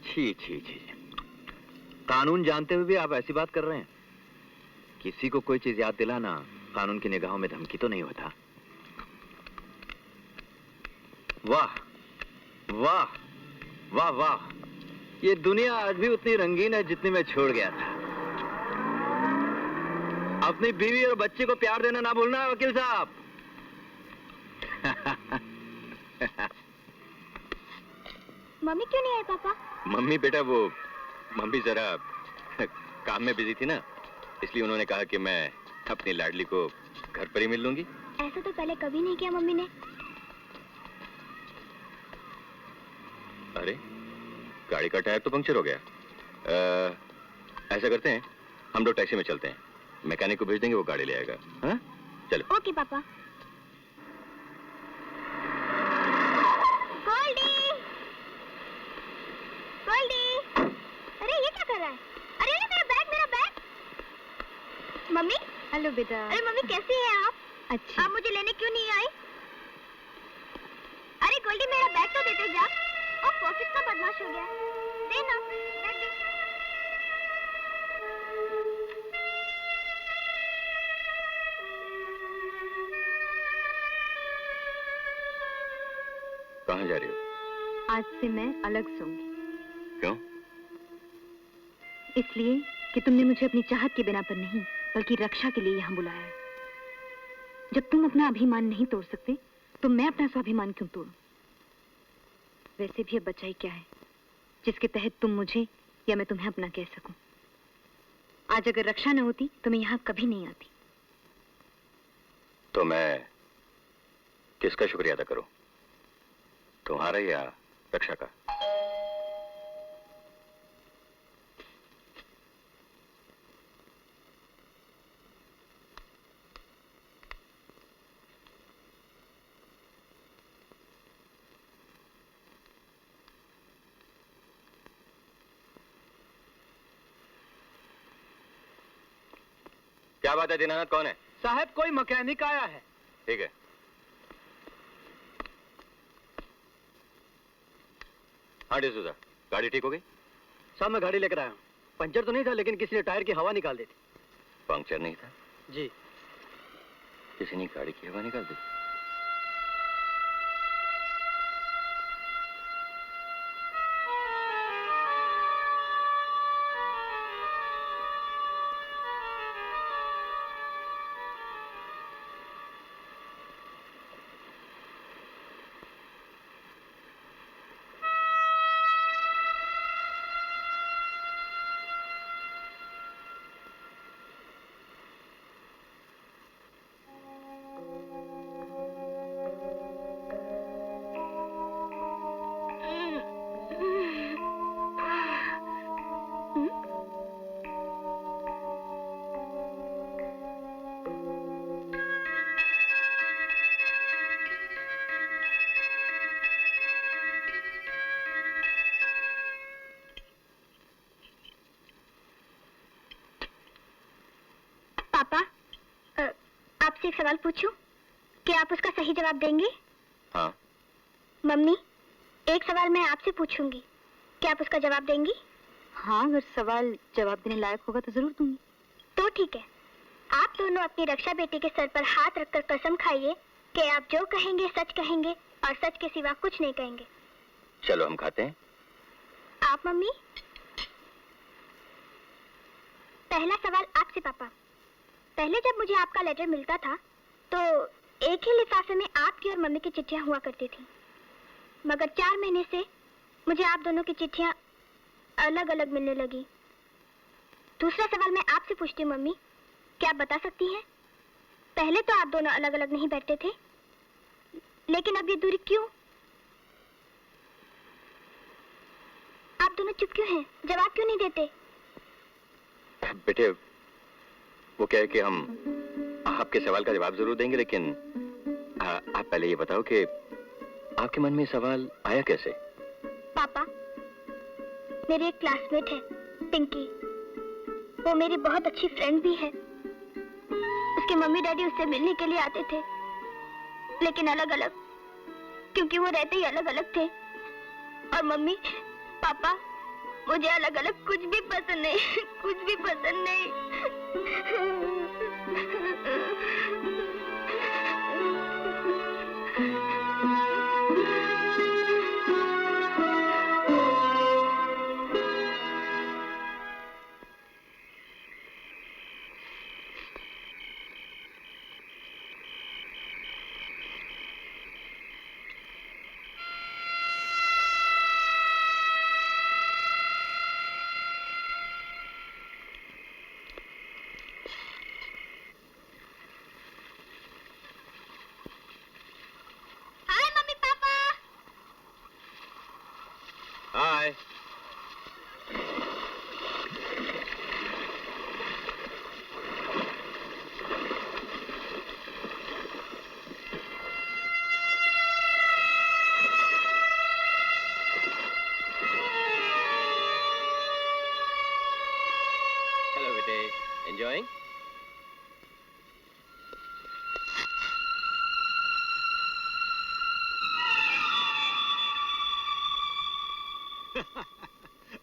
छी छी छी, कानून जानते हुए भी आप ऐसी बात कर रहे हैं। किसी को कोई चीज याद दिलाना कानून की निगाहों में धमकी तो नहीं होता। वाह वाह वाह वाह, ये दुनिया आज भी उतनी रंगीन है जितनी मैं छोड़ गया था। अपनी बीवी और बच्चे को प्यार देना ना भूलना वकील साहब। मम्मी क्यों नहीं आई पापा? मम्मी बेटा, वो मम्मी जरा काम में बिजी थी ना, इसलिए उन्होंने कहा कि मैं अपनी लाडली को घर पर ही मिल लूंगी। ऐसा तो पहले कभी नहीं किया मम्मी ने। अरे, गाड़ी का टायर तो पंक्चर हो गया। ऐसा करते हैं, हम लोग टैक्सी में चलते हैं, मैकेनिक को भेज देंगे, वो गाड़ी ले आएगा। हाँ, चलो। ओके पापा। गोल्डी, गोल्डी, अरे ये क्या कर रहा है? अरे अरे मेरा बैग, मेरा बैग। मम्मी। हेलो बेटा। अरे मम्मी कैसी हैं आप? अच्छा। आप मुझे लेने क्यों नहीं आई? अरे गोल्डी मेरा बैग तो देते जा। ओह कितना बदमाश हो गया। दे ना, बैग दे। कहाँ जा रही हो? आज से मैं अलग सोऊंगी। क्यों? इसलिए कि तुमने मुझे अपनी चाहत के बिना पर नहीं, बल्कि रक्षा के लिए यहाँ बुलाया है। जब तुम अपना अभिमान नहीं तोड़ सकते, तो मैं अपना स्वाभिमान क्यों तोड़ूं? वैसे भी अब बचा ही क्या है जिसके तहत तुम मुझे या मैं तुम्हें अपना कह सकूं। आज अगर रक्षा न होती तो मैं यहाँ कभी नहीं आती। तो मैं किसका शुक्रिया अदा करूं, तुम्हारा या रक्षा का? क्या बात है दीनानाथ, कौन है? साहब कोई मैकेनिक आया है। ठीक है। हाँ डिसूजा, गाड़ी ठीक हो गई? साहब मैं गाड़ी लेकर आया हूँ। पंचर तो नहीं था, लेकिन किसी ने टायर की हवा निकाल दी थी। पंक्चर नहीं था? जी। किसी ने गाड़ी की हवा निकाल दी? पापा, आपसे एक सवाल पूछूं? क्या आप उसका सही जवाब देंगे? हाँ। मम्मी, एक सवाल मैं आपसे पूछूंगी, क्या आप उसका जवाब देंगी? हाँ, अगर सवाल जवाब देने लायक होगा तो जरूर दूंगी। तो ठीक है, आप दोनों अपनी रक्षा बेटी के सर पर हाथ रखकर कसम खाइए कि आप जो कहेंगे सच कहेंगे और सच के सिवा कुछ नहीं कहेंगे। चलो हम खाते हैं। आप मम्मी? पहला सवाल आपसे पापा। पहले जब मुझे आपका लेटर मिलता था तो एक ही लिफाफे में आपकी और मम्मी की चिट्ठियां हुआ करती थी, मगर 4 महीने से मुझे आप दोनों की चिट्ठियां अलग अलग मिलने लगी। दूसरा सवाल मैं आपसे पूछती हूँ मम्मी, क्या आप बता सकती हैं पहले तो आप दोनों अलग अलग नहीं बैठते थे, लेकिन अब ये दूरी क्यों? आप दोनों चुप क्यों हैं? जवाब क्यों नहीं देते? बेटे वो क्या है कि हम आपके सवाल का जवाब जरूर देंगे, लेकिन आप पहले ये बताओ कि आपके मन में सवाल आया कैसे? पापा, मेरी एक क्लासमेट है पिंकी, वो मेरी बहुत अच्छी फ्रेंड भी है। उसके मम्मी डैडी उससे मिलने के लिए आते थे, लेकिन अलग अलग, क्योंकि वो रहते ही अलग अलग थे। और मम्मी पापा, मुझे अलग अलग कुछ भी पसंद नहीं, कुछ भी पसंद नहीं। हाय। हेलो बेटे, एंजॉयिंग?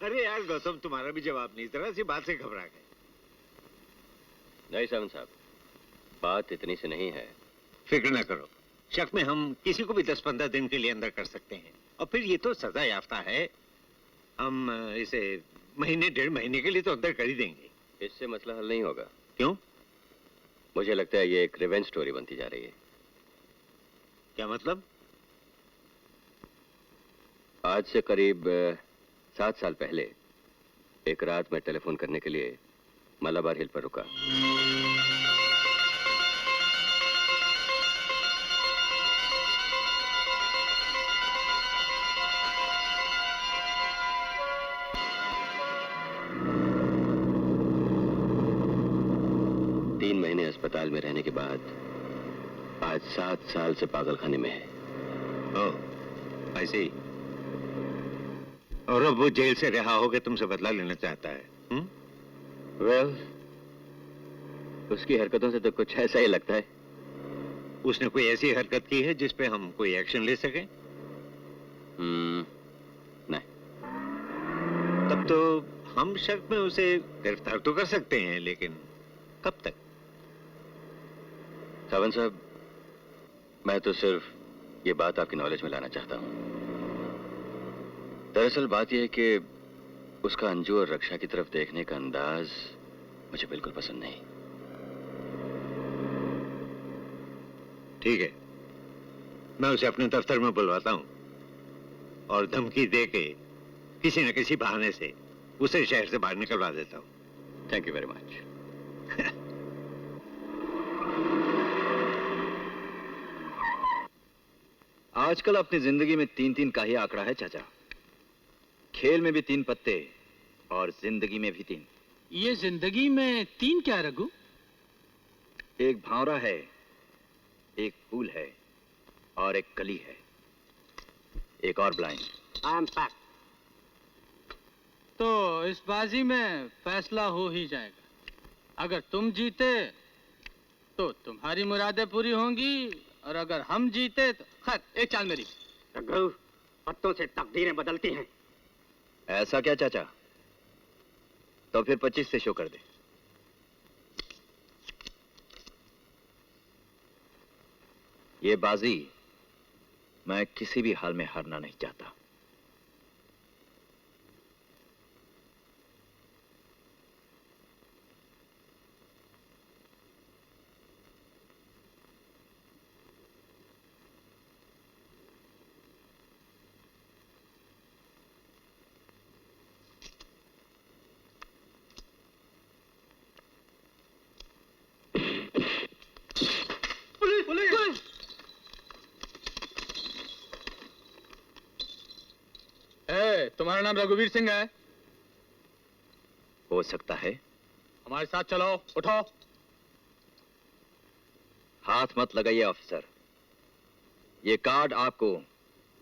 अरे यार गौतम, तुम्हारा भी जवाब नहीं, जरा सी बात से घबरा गए। नहीं सावन साहब, बात इतनी से नहीं है। फिक्र न करो, शक में हम किसी को भी 10-15 दिन के लिए अंदर कर सकते हैं, और फिर ये तो सजा याफ्ता है, हम इसे महीने 1.5 महीने के लिए तो अंदर कर ही देंगे। इससे मसला हल नहीं होगा। क्यों? मुझे लगता है ये एक रिवेंज स्टोरी बनती जा रही है। क्या मतलब? आज से करीब 7 साल पहले एक रात मैं टेलीफोन करने के लिए मलाबार हिल पर रुका। तीन महीने अस्पताल में रहने के बाद आज 7 साल से पागलखाने में है। ओह, ऐसे ही। और अब वो जेल से रिहा होकर तुमसे बदला लेना चाहता है। वेल, उसकी हरकतों से तो कुछ ऐसा ही लगता है। उसने कोई ऐसी हरकत की है जिस पे हम कोई एक्शन ले सकें? नहीं। तब तो हम शक में उसे गिरफ्तार तो कर सकते हैं, लेकिन कब तक? सावन साहब, मैं तो सिर्फ ये बात आपकी नॉलेज में लाना चाहता हूँ। दरअसल बात यह है कि उसका अंजू और रक्षा की तरफ देखने का अंदाज मुझे बिल्कुल पसंद नहीं। ठीक है, मैं उसे अपने दफ्तर में बुलवाता हूँ और धमकी दे के किसी न किसी बहाने से उसे शहर से बाहर निकलवा देता हूँ। Thank you very much. आजकल अपनी जिंदगी में 3-3 का ही आंकड़ा है चाचा। खेल में भी 3 पत्ते और जिंदगी में भी 3। ये जिंदगी में 3 क्या रघु? एक भावरा है, एक फूल है और एक कली है, एक और ब्लाइंड। तो इस बाजी में फैसला हो ही जाएगा। अगर तुम जीते तो तुम्हारी मुरादें पूरी होंगी, और अगर हम जीते तो खैर एक चाल मेरी। रघु, पत्तों से तकदीरें बदलती हैं। ऐसा क्या चाचा? तो फिर 25 से शो कर दे। ये बाजी मैं किसी भी हाल में हारना नहीं चाहता। तुम्हारा नाम रघुवीर सिंह है? हो सकता है। हमारे साथ चलो, उठो। हाथ मत लगाइए ऑफिसर। ये कार्ड आपको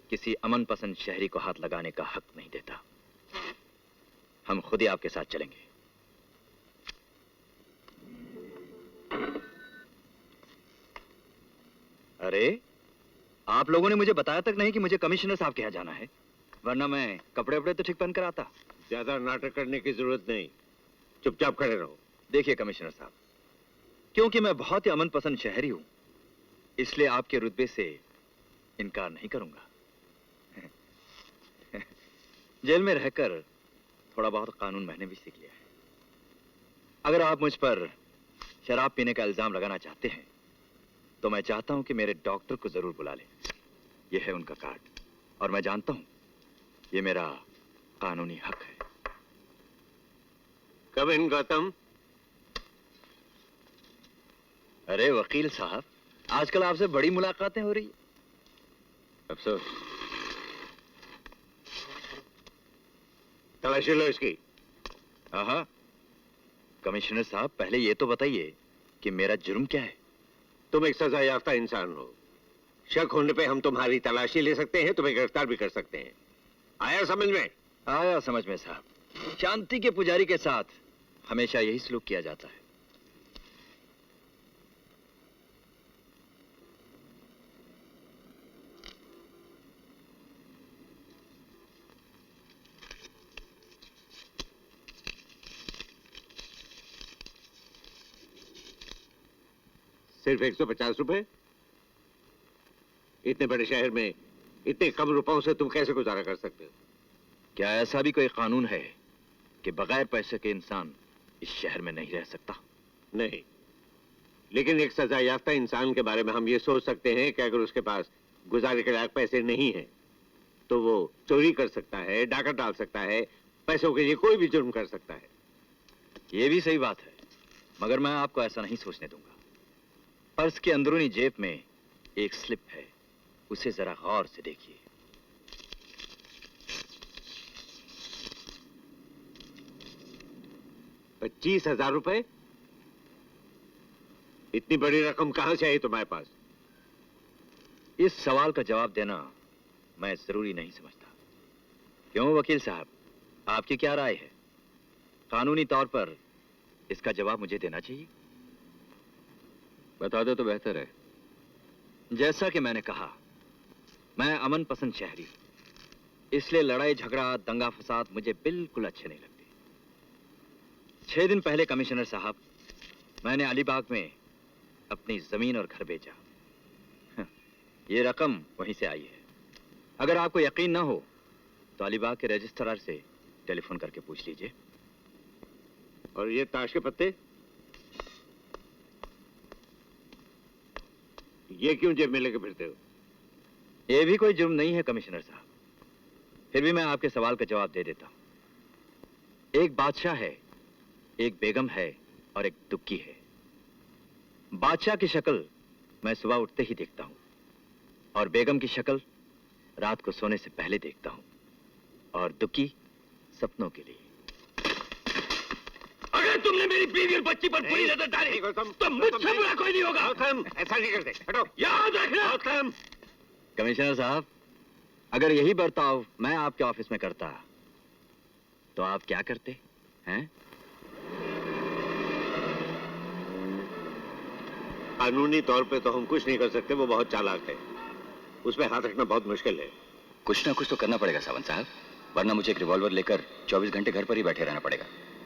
किसी अमन पसंद शहरी को हाथ लगाने का हक नहीं देता। हम खुद ही आपके साथ चलेंगे। अरे, आप लोगों ने मुझे बताया तक नहीं कि मुझे कमिश्नर साहब के यहाँ जाना है, वरना मैं कपड़े वपड़े तो ठीक पहन कर आता। ज्यादा नाटक करने की जरूरत नहीं, चुपचाप खड़े रहो। देखिए कमिश्नर साहब, क्योंकि मैं बहुत ही अमन पसंद शहरी हूं, इसलिए आपके रुतबे से इनकार नहीं करूंगा। जेल में रहकर थोड़ा बहुत कानून मैंने भी सीख लिया है। अगर आप मुझ पर शराब पीने का इल्जाम लगाना चाहते हैं तो मैं चाहता हूं कि मेरे डॉक्टर को जरूर बुला लें। यह है उनका कार्ड, और मैं जानता हूं ये मेरा कानूनी हक है। कब इन गौतम? अरे वकील साहब, आजकल आपसे बड़ी मुलाकातें हो रही है। अफसोस। तलाशी लो इसकी। हाँ, कमिश्नर साहब, पहले ये तो बताइए कि मेरा जुर्म क्या है? तुम एक सजा याफ्ता इंसान हो। शक होने पे हम तुम्हारी तलाशी ले सकते हैं, तुम्हें गिरफ्तार भी कर सकते हैं। आया समझ में? आया समझ में साहब। शांति के पुजारी के साथ हमेशा यही सलूक किया जाता है। सिर्फ 150 रुपए? इतने बड़े शहर में इतने कम रुपयों से तुम कैसे गुजारा कर सकते हो? क्या ऐसा भी कोई कानून है कि बगैर पैसे के इंसान इस शहर में नहीं रह सकता? नहीं, लेकिन एक सजा याफ्ता इंसान के बारे में हम ये सोच सकते हैं कि अगर उसके पास गुजारे के लायक पैसे नहीं हैं तो वो चोरी कर सकता है, डाका डाल सकता है, पैसों के लिए कोई भी जुर्म कर सकता है। ये भी सही बात है, मगर मैं आपको ऐसा नहीं सोचने दूंगा। पर्स के अंदरूनी जेब में एक स्लिप है, उसे जरा गौर से देखिए। ₹25,000? इतनी बड़ी रकम कहां से आई तुम्हारे पास? इस सवाल का जवाब देना मैं जरूरी नहीं समझता। क्यों वकील साहब, आपकी क्या राय है? कानूनी तौर पर इसका जवाब मुझे देना चाहिए? बता दो तो बेहतर है। जैसा कि मैंने कहा, मैं अमन पसंद शहरी हूं, इसलिए लड़ाई झगड़ा दंगा फसाद मुझे बिल्कुल अच्छे नहीं लगते। 6 दिन पहले कमिश्नर साहब, मैंने अलीबाग में अपनी जमीन और घर बेचा। ये रकम वहीं से आई है। अगर आपको यकीन ना हो तो अलीबाग के रजिस्ट्रार से टेलीफोन करके पूछ लीजिए। और ये ताश के पत्ते, ये क्यों जेब में लेके फिरते हो? ये भी कोई जुर्म नहीं है कमिश्नर साहब, फिर भी मैं आपके सवाल का जवाब दे देता हूं। एक बादशाह है, एक बेगम है और एक दुक्की है। बादशाह की शक्ल मैं सुबह उठते ही देखता हूं और बेगम की शक्ल रात को सोने से पहले देखता हूं, और दुक्की सपनों के लिए। अगर तुमने मेरी बीवी और बच्ची पर बुरी नजर डाली तो मुझसे बुरा कोई नहीं होगा। ऐसा नहीं करते, हटो। याद रखना। कमिश्नर साहब, अगर यही बर्ताव मैं आपके ऑफिस में करता तो आप क्या करते हैं? कानूनी तौर पे तो हम कुछ नहीं कर सकते, वो बहुत चालाक है, उसमें हाथ रखना बहुत मुश्किल है। कुछ ना कुछ तो करना पड़ेगा सावंत साहब, वरना मुझे एक रिवॉल्वर लेकर 24 घंटे घर पर ही बैठे रहना पड़ेगा।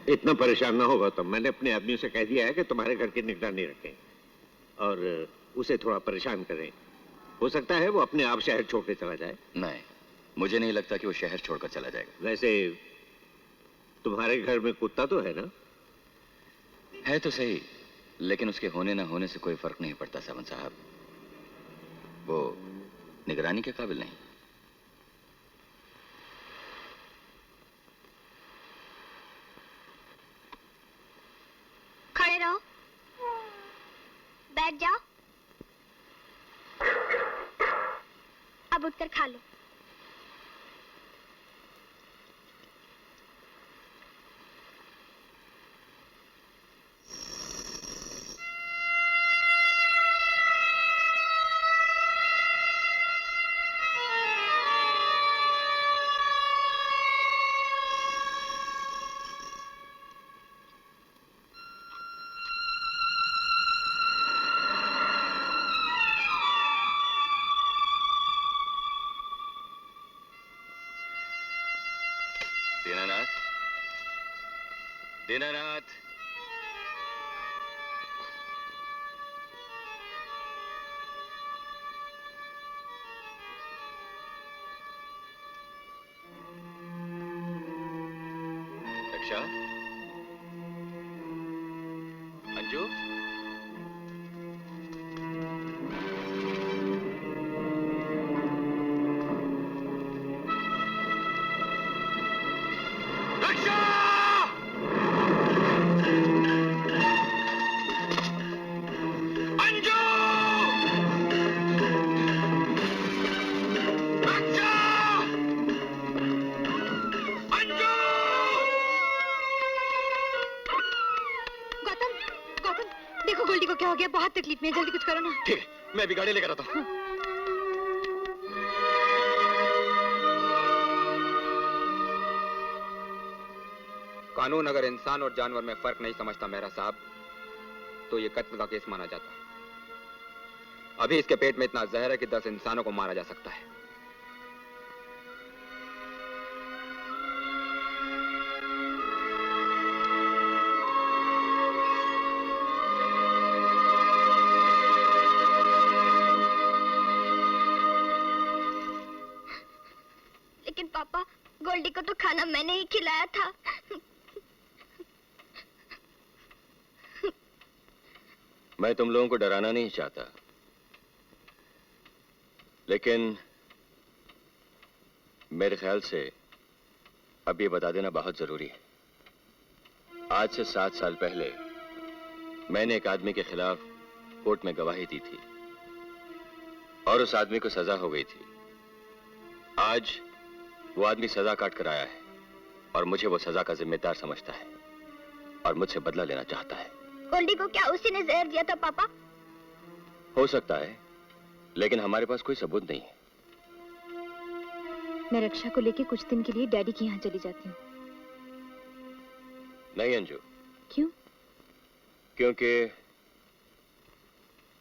इतना परेशान ना होगा तो मैंने अपने आदमियों से कह दिया है कि तुम्हारे घर की निगरानी रखें और उसे थोड़ा परेशान करें। हो सकता है वो अपने आप शहर छोड़ के चला जाए। नहीं, मुझे नहीं लगता कि वो शहर छोड़कर चला जाएगा। वैसे तुम्हारे घर में कुत्ता तो है ना? है तो सही, लेकिन उसके होने ना होने से कोई फर्क नहीं पड़ता सावंत साहब, वो निगरानी के काबिल नहीं। खड़े रहो, बैठ जाओ, अब उठकर खा लो। दीनानाथ, दीनानाथ, रक्षा, अंजू, क्या हो गया? बहुत तकलीफ में है, जल्दी कुछ करो ना। ठीक है, मैं भी गाड़ी लेकर आता हूँ। कानून अगर इंसान और जानवर में फर्क नहीं समझता मेहरा साहब, तो ये कत्ल का केस माना जाता। अभी इसके पेट में इतना जहर है कि 10 इंसानों को मारा जा सकता है। लेकिन पापा, गोल्डी को तो खाना मैंने ही खिलाया था। मैं तुम लोगों को डराना नहीं चाहता, लेकिन मेरे ख्याल से अब ये बता देना बहुत जरूरी है। आज से 7 साल पहले मैंने एक आदमी के खिलाफ कोर्ट में गवाही दी थी और उस आदमी को सजा हो गई थी। आज वो आदमी सजा काट कर आया है और मुझे वो सजा का जिम्मेदार समझता है और मुझसे बदला लेना चाहता है। गोल्डी को क्या उसी ने जहर दिया था पापा? हो सकता है, लेकिन हमारे पास कोई सबूत नहीं है। मैं रक्षा को लेके कुछ दिन के लिए डैडी के यहाँ चली जाती हूँ। नहीं अंजू। क्यों? क्योंकि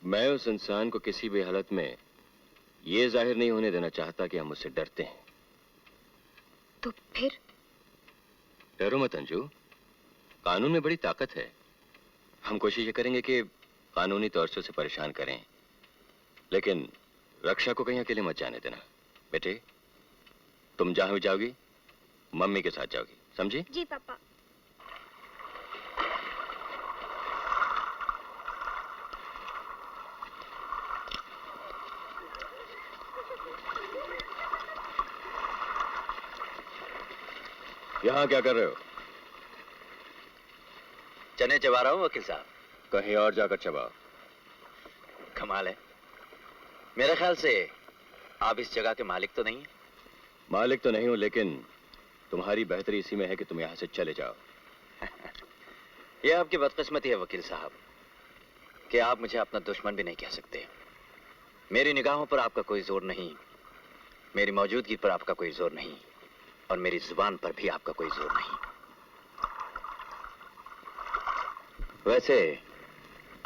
मैं उस इंसान को किसी भी हालत में ये जाहिर नहीं होने देना चाहता कि हम उससे डरते हैं। तो फिर? डरो मत अंजू, कानून में बड़ी ताकत है। हम कोशिश ये करेंगे कि कानूनी तौर से उसे परेशान करें, लेकिन रक्षा को कहीं अकेले मत जाने देना। बेटे, तुम जहां भी जाओगी मम्मी के साथ जाओगी, समझी? जी पापा। यहाँ क्या कर रहे हो? चने चबा रहा हूँ वकील साहब। कहीं और जाकर चबाओ। कमाल है, मेरे ख्याल से आप इस जगह के मालिक तो नहीं? मालिक तो नहीं हूं, लेकिन तुम्हारी बेहतरी इसी में है कि तुम यहाँ से चले जाओ। ये आपकी बदकिस्मती है वकील साहब कि आप मुझे अपना दुश्मन भी नहीं कह सकते। मेरी निगाहों पर आपका कोई जोर नहीं, मेरी मौजूदगी पर आपका कोई जोर नहीं, और मेरी जुबान पर भी आपका कोई जोर नहीं। वैसे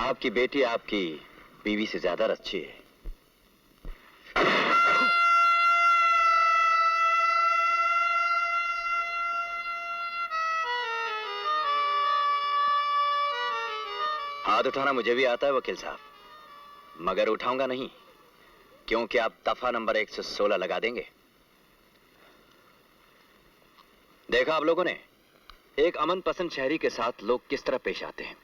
आपकी बेटी आपकी बीवी से ज्यादा अच्छी है। हाथ उठाना मुझे भी आता है वकील साहब, मगर उठाऊंगा नहीं, क्योंकि आप दफा नंबर 116 लगा देंगे। देखा आप लोगों ने, एक अमन पसंद शहरी के साथ लोग किस तरह पेश आते हैं।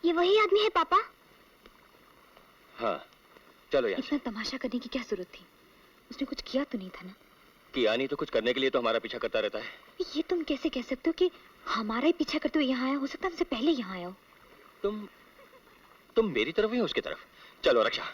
ये वही आदमी है पापा? हाँ, चलो यहाँ। इतना तमाशा करने की क्या जरूरत थी? उसने कुछ किया तो नहीं था ना? किया नहीं तो कुछ करने के लिए तो हमारा पीछा करता रहता है। ये तुम कैसे कह सकते हो कि हमारा ही पीछा करते हुए यहाँ आया? हो सकता है हमसे पहले यहाँ आया हो। तुम मेरी तरफ ही हो उसकी तरफ? चलो रक्षा।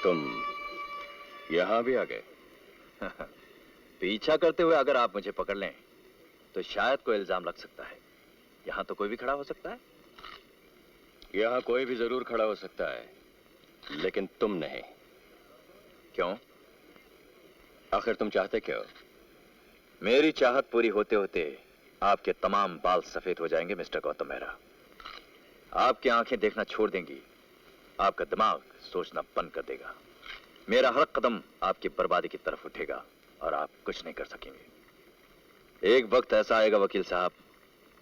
तुम यहां भी आ गए? पीछा करते हुए अगर आप मुझे पकड़ लें तो शायद कोई इल्जाम लग सकता है। यहां तो कोई भी खड़ा हो सकता है। यहां कोई भी जरूर खड़ा हो सकता है, लेकिन तुम नहीं। क्यों? आखिर तुम चाहते क्या हो? मेरी चाहत पूरी होते होते आपके तमाम बाल सफेद हो जाएंगे मिस्टर गौतम मेहरा। आपकी आंखें देखना छोड़ देंगी, आपका दिमाग सोचना बंद कर देगा। मेरा हर कदम आपकी बर्बादी की तरफ उठेगा और आप कुछ नहीं कर सकेंगे। एक वक्त ऐसा आएगा वकील साहब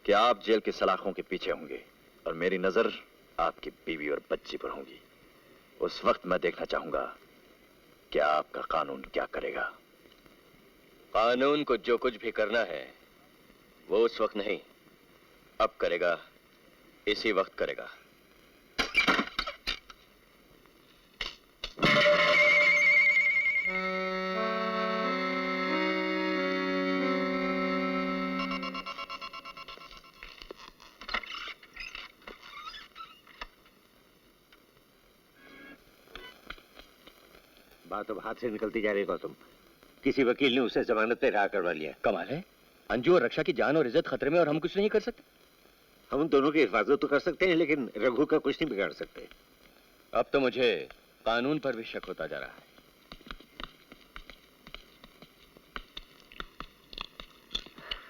कि आप जेल की सलाखों के पीछे होंगे और मेरी नजर आपकी बीवी और बच्ची पर होंगी। उस वक्त मैं देखना चाहूंगा कि आपका कानून क्या करेगा। कानून को जो कुछ भी करना है वो उस वक्त नहीं, अब करेगा, इसी वक्त करेगा। बात अब हाथ से निकलती जा रही है गौतम। किसी वकील ने उसे जमानत पे रिहा करवा लिया। कमाल है, अंजू और रक्षा की जान और इज्जत खतरे में और हम कुछ नहीं कर सकते। हम उन दोनों की हिफाजत तो कर सकते हैं, लेकिन रघु का कुछ नहीं बिगाड़ सकते। अब तो मुझे कानून पर भी शक होता जा रहा है।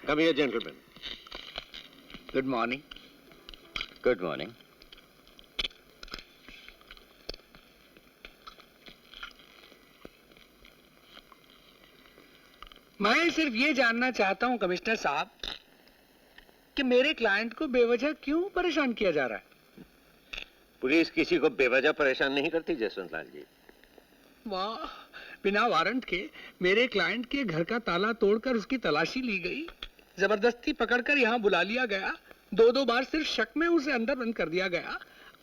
Come here, gentlemen. Good morning. Good morning. मैं सिर्फ ये जानना चाहता हूं कमिश्नर साहब कि मेरे क्लाइंट को बेवजह क्यों परेशान किया जा रहा है। पुलिस किसी को बेवजह परेशान नहीं करती जसवंत लाल जी। वाह, बिना वारंट के मेरे क्लाइंट के घर का ताला तोड़कर उसकी तलाशी ली गई, जबरदस्ती पकड़कर यहाँ बुला लिया गया, दो बार सिर्फ शक में उसे अंदर बंद कर दिया गया,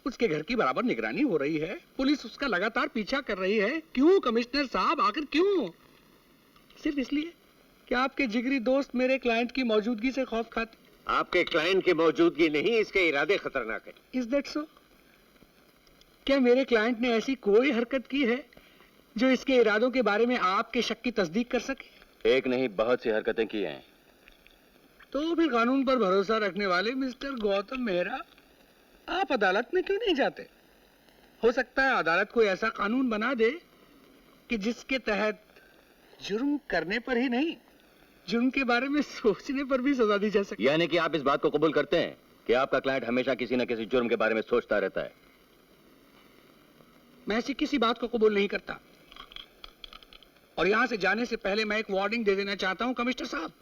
उसके घर की बराबर निगरानी हो रही है, पुलिस उसका लगातार पीछा कर रही है। क्यों कमिश्नर साहब, आखिर क्यों? सिर्फ इसलिए कि आपके जिगरी दोस्त मेरे क्लाइंट की मौजूदगी से खौफ खाते। आपके क्लाइंट की मौजूदगी नहीं, इसके इरादे खतरनाक है। Is that so? क्या मेरे क्लाइंट ने ऐसी कोई हरकत की है जो इसके इरादों के बारे में आपके शक की तस्दीक कर सके? एक नहीं, बहुत सी हरकतें की हैं। तो फिर कानून पर भरोसा रखने वाले मिस्टर गौतम मेहरा, आप अदालत में क्यों नहीं जाते? हो सकता है अदालत कोई ऐसा कानून बना दे कि जिसके तहत जुर्म करने पर ही नहीं, जुर्म के बारे में सोचने पर भी सजा दी जा सके। यानी कि आप इस बात को कबूल करते हैं कि आपका क्लाइंट हमेशा किसी न किसी जुर्म के बारे में सोचता रहता है? मैं ऐसी किसी बात को कबूल नहीं करता। और यहां से जाने से पहले मैं एक वार्निंग दे देना चाहता हूं कमिश्नर साहब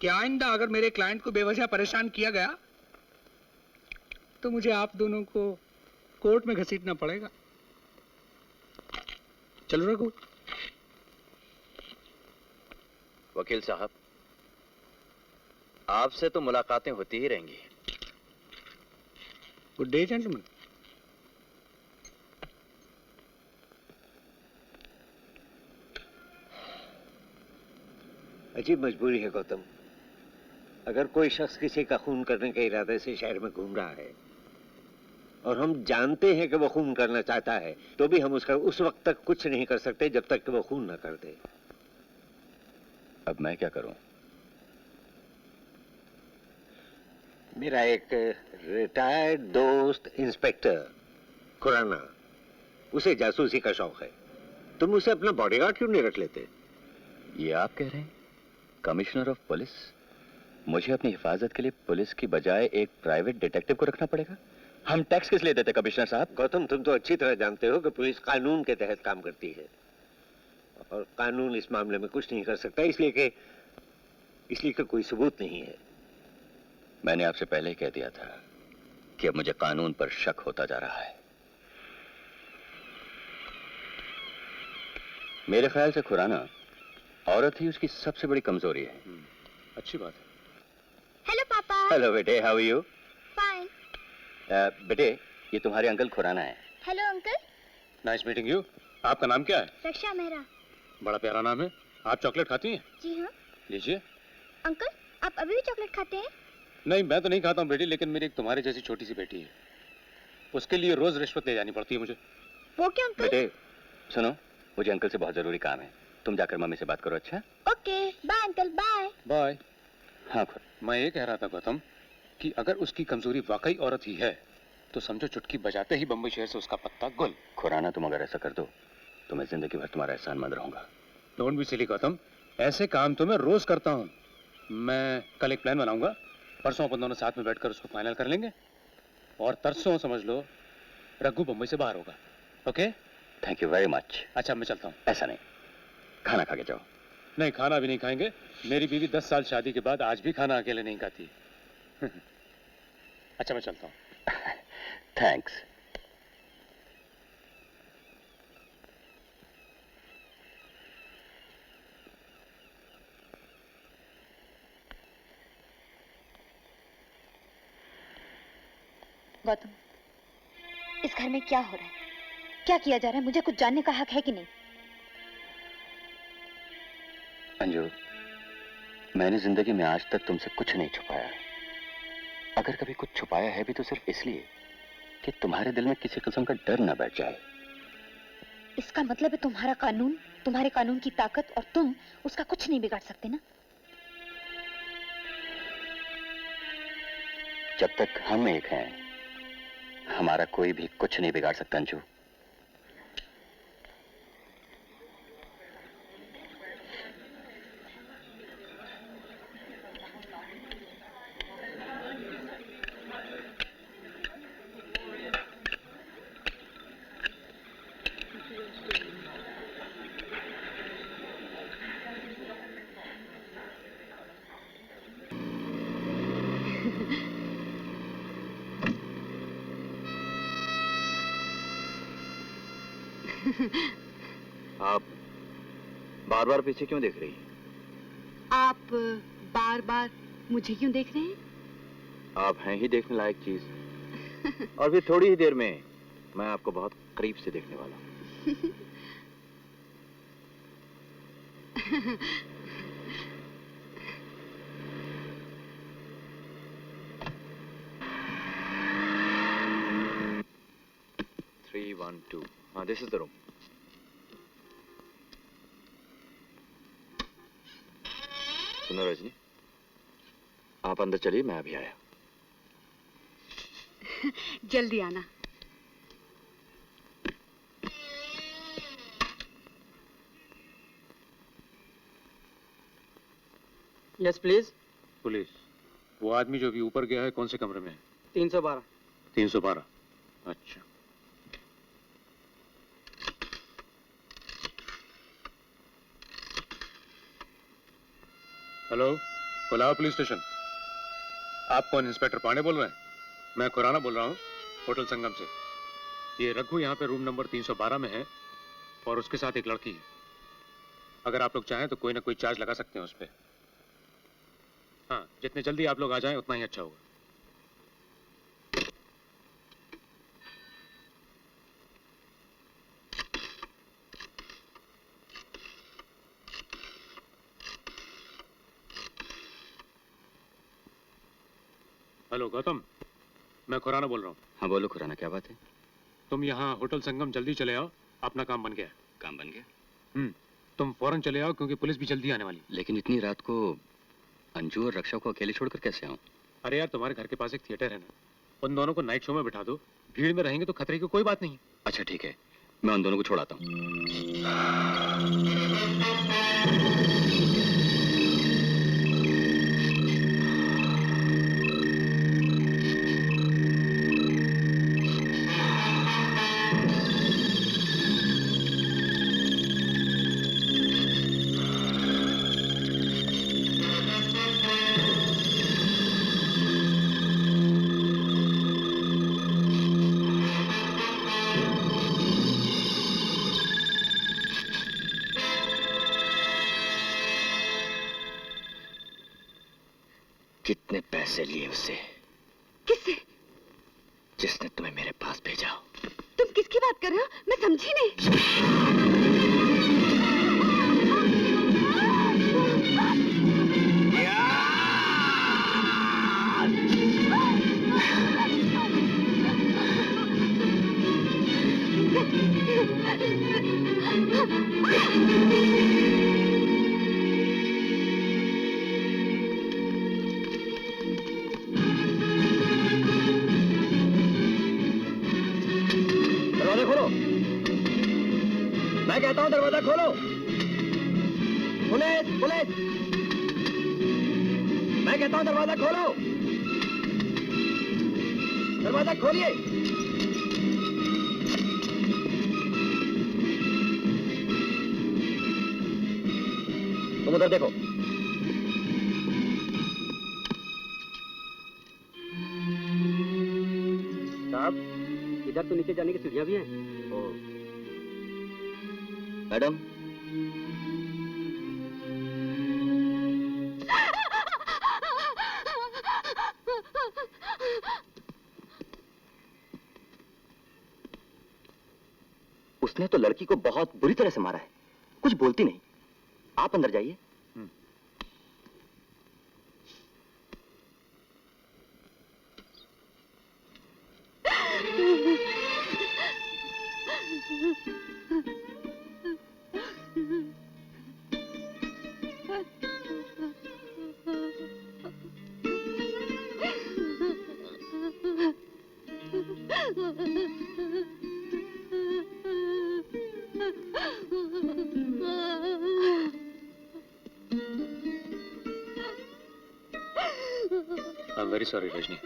कि आइंदा अगर मेरे क्लाइंट को बेवजह परेशान किया गया तो मुझे आप दोनों को कोर्ट में घसीटना पड़ेगा। चलो रघु। वकील साहब, आपसे तो मुलाकातें होती ही रहेंगी। Good day gentleman. अजीब मजबूरी है गौतम। अगर कोई शख्स किसी का खून करने के इरादे से शहर में घूम रहा है और हम जानते हैं कि वो खून करना चाहता है, तो भी हम उसका उस वक्त तक कुछ नहीं कर सकते जब तक कि वो खून ना कर दे। अब मैं क्या करूं? मेरा एक रिटायर्ड दोस्त इंस्पेक्टर खुराना, उसे जासूसी का शौक है। तुम उसे अपना बॉडीगार्ड क्यों नहीं रख लेते? ये आप कह रहे हैं कमिश्नर ऑफ पुलिस, मुझे अपनी हिफाजत के लिए पुलिस की बजाय एक प्राइवेट डिटेक्टिव को रखना पड़ेगा? हम टैक्स किस लिए देते कमिश्नर साहब? गौतम, तुम तो अच्छी तरह जानते हो कि पुलिस कानून के तहत काम करती है और कानून इस मामले में कुछ नहीं कर सकता, इसलिए कि कोई सबूत नहीं है। मैंने आपसे पहले ही कह दिया था कि अब मुझे कानून पर शक होता जा रहा है। मेरे ख्याल से खुराना औरत ही उसकी सबसे बड़ी कमजोरी है। अच्छी बात है। हेलो पापा। हेलो बेटे, हाउ आर यू? फाइन। बेटे, ये तुम्हारे अंकल खुराना है। Hello uncle. Nice meeting you. आपका नाम क्या है? रक्षा मेहरा। बड़ा प्यारा नाम है। आप चॉकलेट खाती हैं? जी हाँ। लीजिए। अंकल, आप अभी भी चॉकलेट खाते हैं? नहीं, मैं तो नहीं खाता हूँ बेटी, लेकिन मेरी एक तुम्हारे जैसी छोटी सी बेटी है, उसके लिए रोज रिश्वत ले जानी पड़ती है मुझे। वो क्या अंकल? बेटे सुनो, मुझे अंकल से बहुत जरूरी काम है, तुम जाकर मम्मी से बात करो। अच्छा? Okay, bye uncle, bye. Bye. हाँ, मैं ये कह रहा था गौतम कि अगर उसकी कमजोरी वाकई औरत ही है तो समझो चुटकी बजाते ही बम्बई शहर से उसका पत्ता गुल। खुराना, तुम अगर ऐसा कर दो तो मैं जिंदगी भर तुम्हारा एहसानमंद रहूंगा। डोंट बी सिली गौतम, ऐसे काम तो मैं रोज करता हूँ। मैं कल एक प्लान बनाऊंगा, परसों अपन दोनों साथ में बैठकर उसको फाइनल कर लेंगे और तरसों समझ लो रघु बम्बई से बाहर होगा। Okay? Thank you very much. अच्छा, मैं चलता हूँ। ऐसा नहीं, खाना खा के जाओ। नहीं, खाना भी नहीं खाएंगे। मेरी बीवी 10 साल शादी के बाद आज भी खाना अकेले नहीं खाती। अच्छा, मैं चलता हूँ। थैंक्स। गौतम, इस घर में क्या हो रहा है, क्या किया जा रहा है, मुझे कुछ जानने का हक है कि नहीं? अंजू, मैंने जिंदगी में आज तक तुमसे कुछ नहीं छुपाया। अगर कभी कुछ छुपाया है भी तो सिर्फ इसलिए कि तुम्हारे दिल में किसी किस्म का डर न बैठ जाए। इसका मतलब है तुम्हारा कानून, तुम्हारे कानून की ताकत, और तुम उसका कुछ नहीं बिगाड़ सकते ना? जब तक हम एक हैं, हमारा कोई भी कुछ नहीं बिगाड़ सकता अंजू। आप बार बार पीछे क्यों देख रही हैं? आप बार बार मुझे क्यों देख रहे हैं? आप हैं ही देखने लायक चीज। और भी थोड़ी ही देर में मैं आपको बहुत करीब से देखने वाला हूँ। Three, 1, 2. हाँ, this is the room. सुनो रजनी, आप अंदर चलिए, मैं अभी आया। जल्दी आना। Yes please. पुलिस, वो आदमी जो अभी ऊपर गया है कौन से कमरे में है? 312। 312। अच्छा। Hello, Colaba police station. आप कौन? इंस्पेक्टर पांडे बोल रहे हैं? मैं खुराना बोल रहा हूँ, होटल संगम से। ये रघु यहाँ पे रूम नंबर 312 में है और उसके साथ एक लड़की है। अगर आप लोग चाहें तो कोई ना कोई चार्ज लगा सकते हैं उस पर। हाँ, जितने जल्दी आप लोग आ जाएं उतना ही अच्छा होगा। हेलो गौतम, मैं खुराना बोल रहा हूँ। हाँ बोलो खुराना, क्या बात है? तुम यहाँ होटल संगम जल्दी चले आओ, अपना काम बन गया। काम बन गया? तुम फौरन चले आओ क्योंकि पुलिस भी जल्दी आने वाली। लेकिन इतनी रात को अंजू और रक्षा को अकेले छोड़कर कैसे आऊं? अरे यार, तुम्हारे घर के पास एक थिएटर है ना, उन दोनों को नाइट शो में बिठा दो। भीड़ में रहेंगे तो खतरे की कोई बात नहीं। अच्छा ठीक है, मैं उन दोनों को छोड़ाता हूँ। कितने पैसे लिए उससे? किससे? जिसने तुम्हें मेरे पास भेजा। तुम किसकी बात कर रहे हो? मैं समझी नहीं। दरवाजा खोलो। मैं कहता हूँ दरवाजा खोलो। Police, police. मैं कहता हूँ दरवाजा खोलो। दरवाजा खोलिए। तुम उधर देखो। साहब, इधर तो नीचे जाने की सीढ़ियां भी हैं। मैडम, उसने तो लड़की को बहुत बुरी तरह से मारा है, कुछ बोलती नहीं। आप अंदर जाइए। I'm very sorry, Rajni.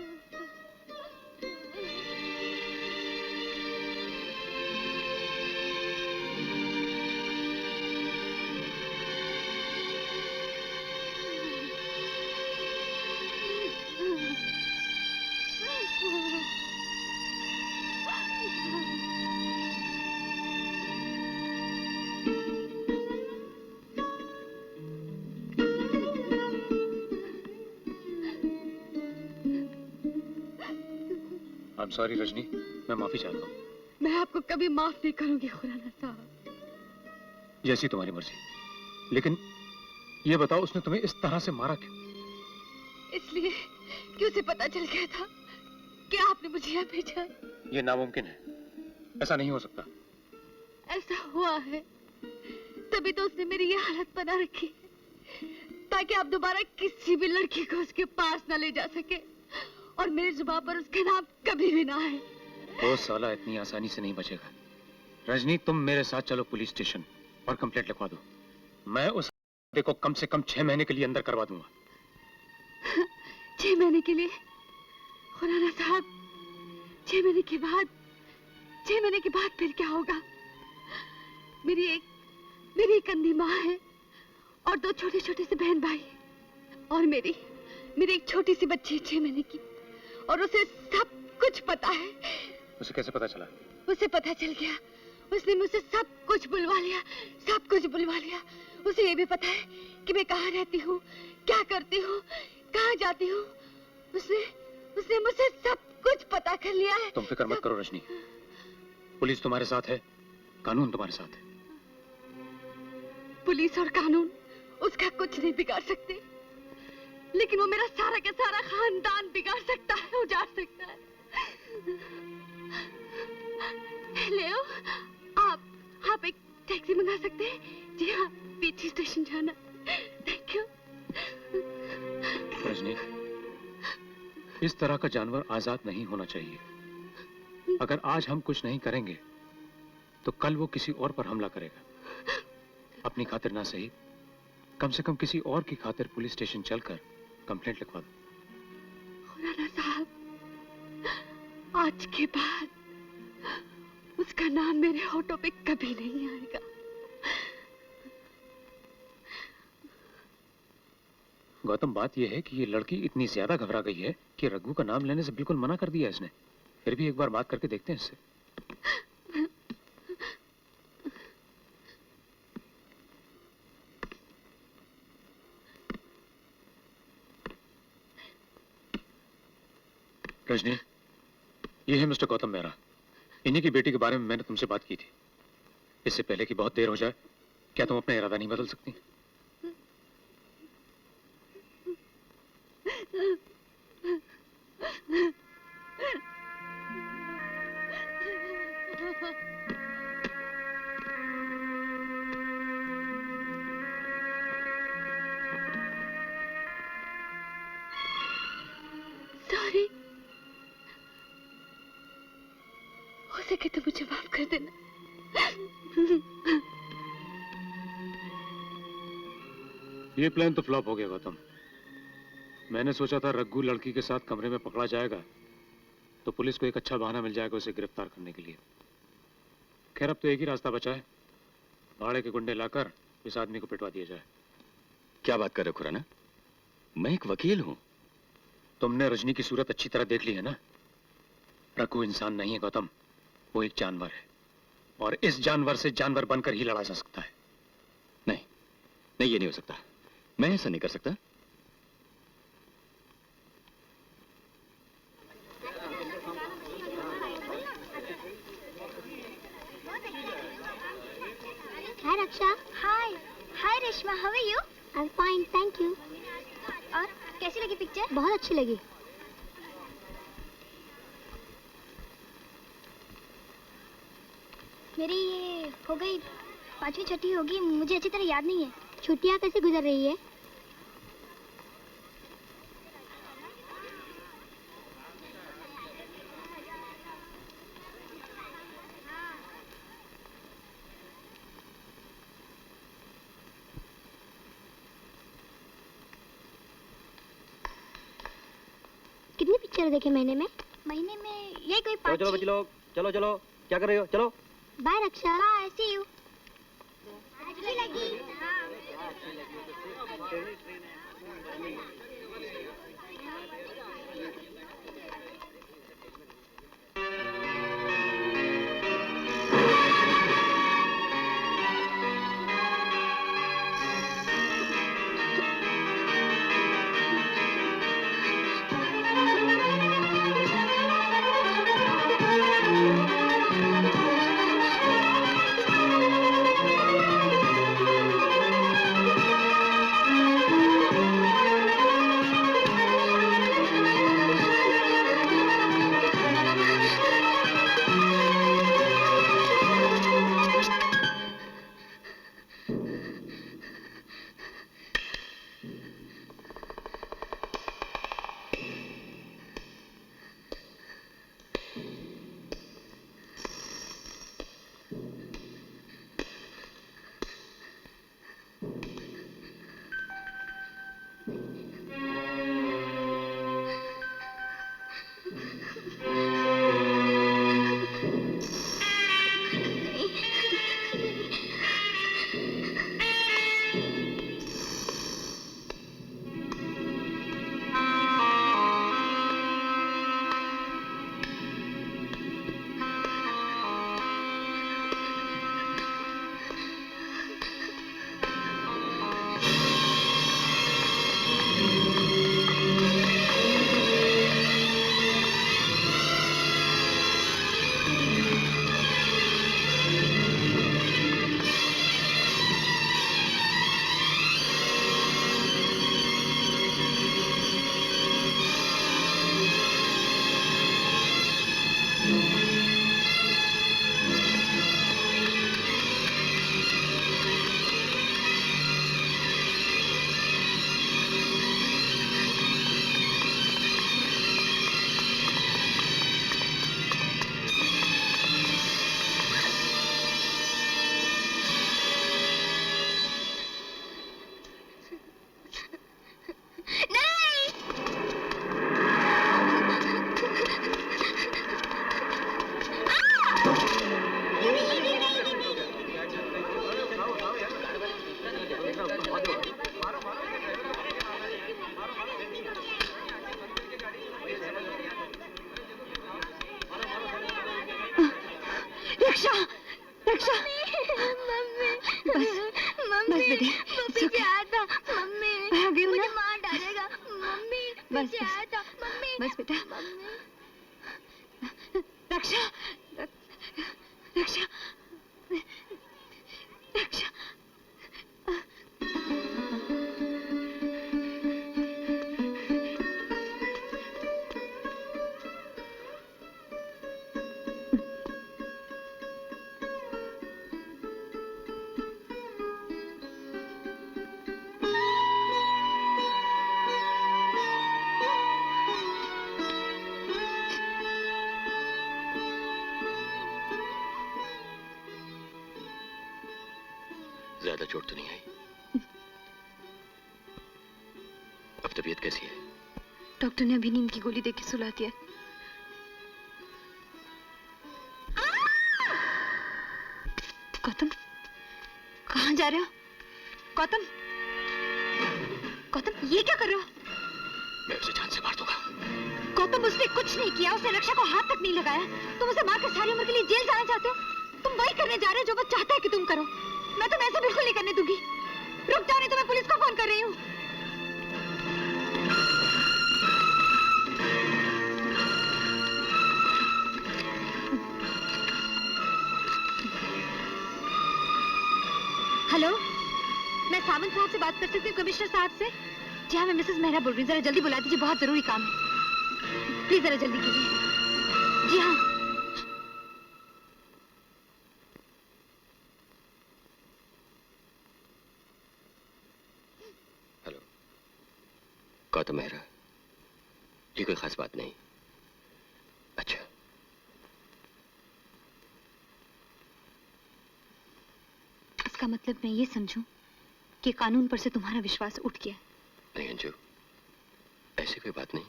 I am sorry Rajni, मैं माफी चाहता हूँ। मैं आपको कभी माफ नहीं करूंगी खुराना साहब। जैसी तुम्हारी मर्जी, लेकिन ये बताओ उसने तुम्हें इस तरह से मारा क्यों? इसलिए कि उसे पता चल गया था कि आपने मुझे यहाँ भेजा। ये नामुमकिन है, ऐसा नहीं हो सकता। ऐसा हुआ है, तभी तो उसने मेरी ये हालत बना रखी ताकि आप दोबारा किसी भी लड़की को उसके पास ना ले जा सके और मेरी जुबान पर उसका नाम कभी भी ना आए। वो साला इतनी आसानी से नहीं बचेगा। रजनी, तुम मेरे साथ चलो पुलिस स्टेशन और कंप्लेंट लिखवा दो। मैं उस को कम से कम 6 महीने के लिए अंदर करवा दूंगा। 6 महीने के लिए? खुराना साहब, 6 महीने के बाद, 6 महीने के बाद फिर क्या होगा? मेरी एक अंधी माँ है और 2 छोटे छोटे से बहन भाई, और मेरी एक छोटी सी बच्ची है 6 महीने की, और उसे सब कुछ पता है। उसे कैसे पता चला? उसे पता चल गया, उसने मुझसे सब कुछ बुलवा लिया, सब कुछ बुलवा लिया। उसे ये भी पता है कि मैं कहाँ रहती हूँ, क्या करती हूँ, कहाँ जाती हूँ। उसने मुझसे सब कुछ पता कर लिया है। तुम फिक्र मत करो रजनी, पुलिस तुम्हारे साथ है, कानून तुम्हारे साथ है। पुलिस और कानून उसका कुछ नहीं बिगाड़ सकते, लेकिन वो मेरा सारा का सारा खानदान बिगाड़ सकता है, उजाड़ सकता है। लेओ, आप एक टैक्सी मंगा सकते हैं? जी हाँ, पीछे स्टेशन जाना। Thank you. रजनी, इस तरह का जानवर आजाद नहीं होना चाहिए। अगर आज हम कुछ नहीं करेंगे तो कल वो किसी और पर हमला करेगा। अपनी खातिर ना सही, कम से कम किसी और की खातिर पुलिस स्टेशन चलकर कंप्लेंट लिखवा दो। खुराना साहब, आज के बाद उसका नाम मेरे होठों पे कभी नहीं आएगा। गौतम, बात यह है कि ये लड़की इतनी ज्यादा घबरा गई है कि रघु का नाम लेने से बिल्कुल मना कर दिया इसने। फिर भी एक बार बात करके देखते हैं इससे। रजनी, ये है मिस्टर गौतम मेहरा। इन्हीं की बेटी के बारे में मैंने तुमसे बात की थी। इससे पहले कि बहुत देर हो जाए, क्या तुम अपना इरादा नहीं बदल सकती? सॉरी, हो सके तो मुझे माफ कर देना। ये प्लान तो फ्लॉप हो गया गौतम। मैंने सोचा था रघु लड़की के साथ कमरे में पकड़ा जाएगा तो पुलिस को एक अच्छा बहाना मिल जाएगा उसे गिरफ्तार करने के लिए। खैर, अब तो एक ही रास्ता बचा है, भाड़े के गुंडे लाकर इस आदमी को पिटवा दिया जाए। क्या बात कर रहे हो खुराना? मैं एक वकील हूं। तुमने रजनी की सूरत अच्छी तरह देख ली है ना? रघु इंसान नहीं है गौतम, वो एक जानवर है, और इस जानवर से जानवर बनकर ही लड़ा जा सकता है। नहीं, ये नहीं हो सकता। मैं ऐसा नहीं कर सकता। Hi Raksha. Hi Reshma. How are you? I'm fine, thank you. और कैसी लगी पिक्चर? बहुत अच्छी लगी। मेरी ये हो गई 5वीं छठी होगी, मुझे अच्छी तरह याद नहीं है। छुट्टियाँ कैसे गुजर रही है? कितनी पिक्चर देखे महीने में? महीने में ये कोई 5। चलो बच्चे लोग, चलो, क्या कर रहे हो? चलो। Bye Raksha. Bye, see you. अच्छी लगी। रक्षा, रक्षा, बस बेटे, पीछे आया था मम्मी, आ गई हो ना? मुझे मार डालेगा मम्मी, पीछे आया था मम्मी, बस बेटा, रक्षा, रक्षा, रक्षा। ज्यादा चोट तो नहीं आई? अब तबीयत कैसी है? डॉक्टर ने अभी नींद की गोली देके सुला दिया। गौतम, कहाँ जा रहे हो? गौतम, गौतम, ये क्या कर रहे हो? मैं उसे जान से मार दूंगा। गौतम, उसने कुछ नहीं किया, उसने रक्षा को हाथ तक नहीं लगाया। तुम उसे मारकर सारी उम्र के लिए जेल जाना चाहते हो? तुम वही करने जा रहे हो जो वो चाहता है कि तुम करो। मैं तुम्हें ऐसे बिल्कुल नहीं करने दूंगी। रुक जाओ, नहीं तो मैं पुलिस को फोन कर रही हूँ। हेलो, मैं सामंत साहब से बात कर सकती हूँ, कमिश्नर साहब से? जी हाँ, मैं मिसेस मेहरा बोल रही हूँ। जरा जल्दी बुला दीजिए, बहुत जरूरी काम है। प्लीज जरा जल्दी कीजिए। जी हाँ। हेलो, गौतम मेहरा, ये कोई खास बात नहीं। अच्छा, इसका मतलब मैं ये समझूं कि कानून पर से तुम्हारा विश्वास उठ गया? नहीं अंजू, ऐसी कोई बात नहीं।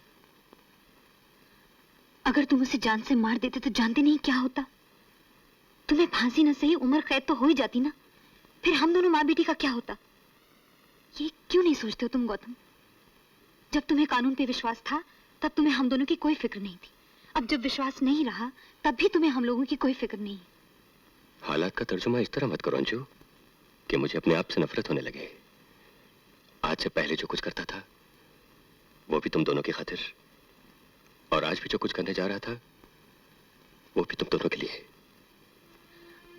अगर तुम उसे जान से मार देते तो जानते नहीं क्या होता? तुम्हें फांसी न सही, उम्र कैद तो हो ही जाती ना। फिर हम दोनों माँ बेटी का क्या होता? ये क्यों नहीं सोचते हो तुम गौतम? जब तुम्हें कानून पे विश्वास था तब तुम्हें हम दोनों की कोई फिक्र नहीं थी। अब जब विश्वास नहीं रहा तब भी तुम्हें हम लोगों की कोई फिक्र नहीं। हालात का तर्जुमा इस तरह मत करो अंजू कि मुझे अपने आप से नफरत होने लगे। आज से पहले जो कुछ करता था वो भी तुम दोनों की खातिर, और आज भी जो कुछ करने जा रहा था वो भी तुम दोनों के लिए।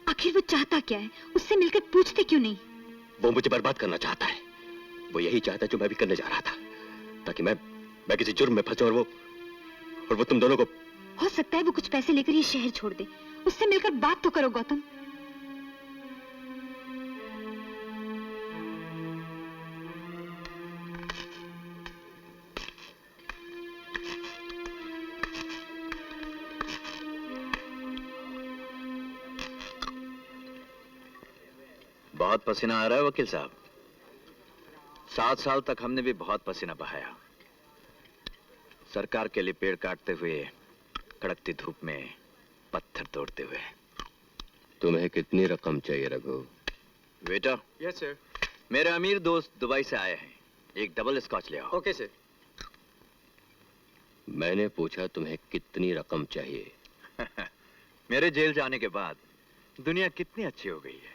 आखिर वो चाहता क्या है? उससे मिलकर पूछते क्यों नहीं? वो मुझे बर्बाद करना चाहता है। वो यही चाहता है जो मैं भी करने जा रहा था, ताकि मैं किसी जुर्म में फंसूं और वो तुम दोनों को। हो सकता है वो कुछ पैसे लेकर ये शहर छोड़ दे। उससे मिलकर बात तो करो गौतम। बहुत पसीना आ रहा है वकील साहब। 7 साल तक हमने भी बहुत पसीना बहाया, सरकार के लिए पेड़ काटते हुए, कड़कती धूप में पत्थर तोड़ते हुए। तुम्हें कितनी रकम चाहिए रघु? वेटर। Yes sir. मेरे अमीर दोस्त दुबई से आए हैं, एक डबल स्कॉच ले आओ। Okay sir. मैंने पूछा तुम्हें कितनी रकम चाहिए? मेरे जेल जाने के बाद दुनिया कितनी अच्छी हो गई है।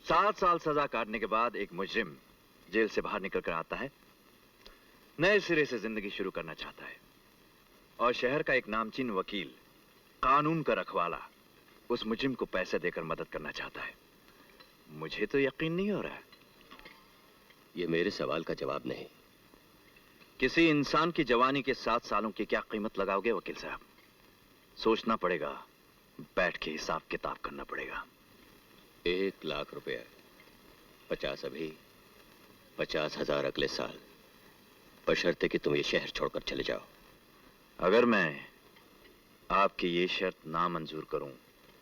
7 साल सजा काटने के बाद एक मुजरिम जेल से बाहर निकल कर आता है, नए सिरे से जिंदगी शुरू करना चाहता है, और शहर का एक नामचीन वकील, कानून का रखवाला, उस मुजरिम को पैसे देकर मदद करना चाहता है। मुझे तो यकीन नहीं हो रहा है। ये मेरे सवाल का जवाब नहीं। किसी इंसान की जवानी के 7 सालों की क्या कीमत लगाओगे वकील साहब? सोचना पड़ेगा, बैठ के हिसाब किताब करना पड़ेगा। 1 लाख रुपया, 50 अभी, 50,000 अगले साल, बशर्ते कि तुम ये शहर छोड़कर चले जाओ। अगर मैं आपकी ये शर्त ना मंजूर करूं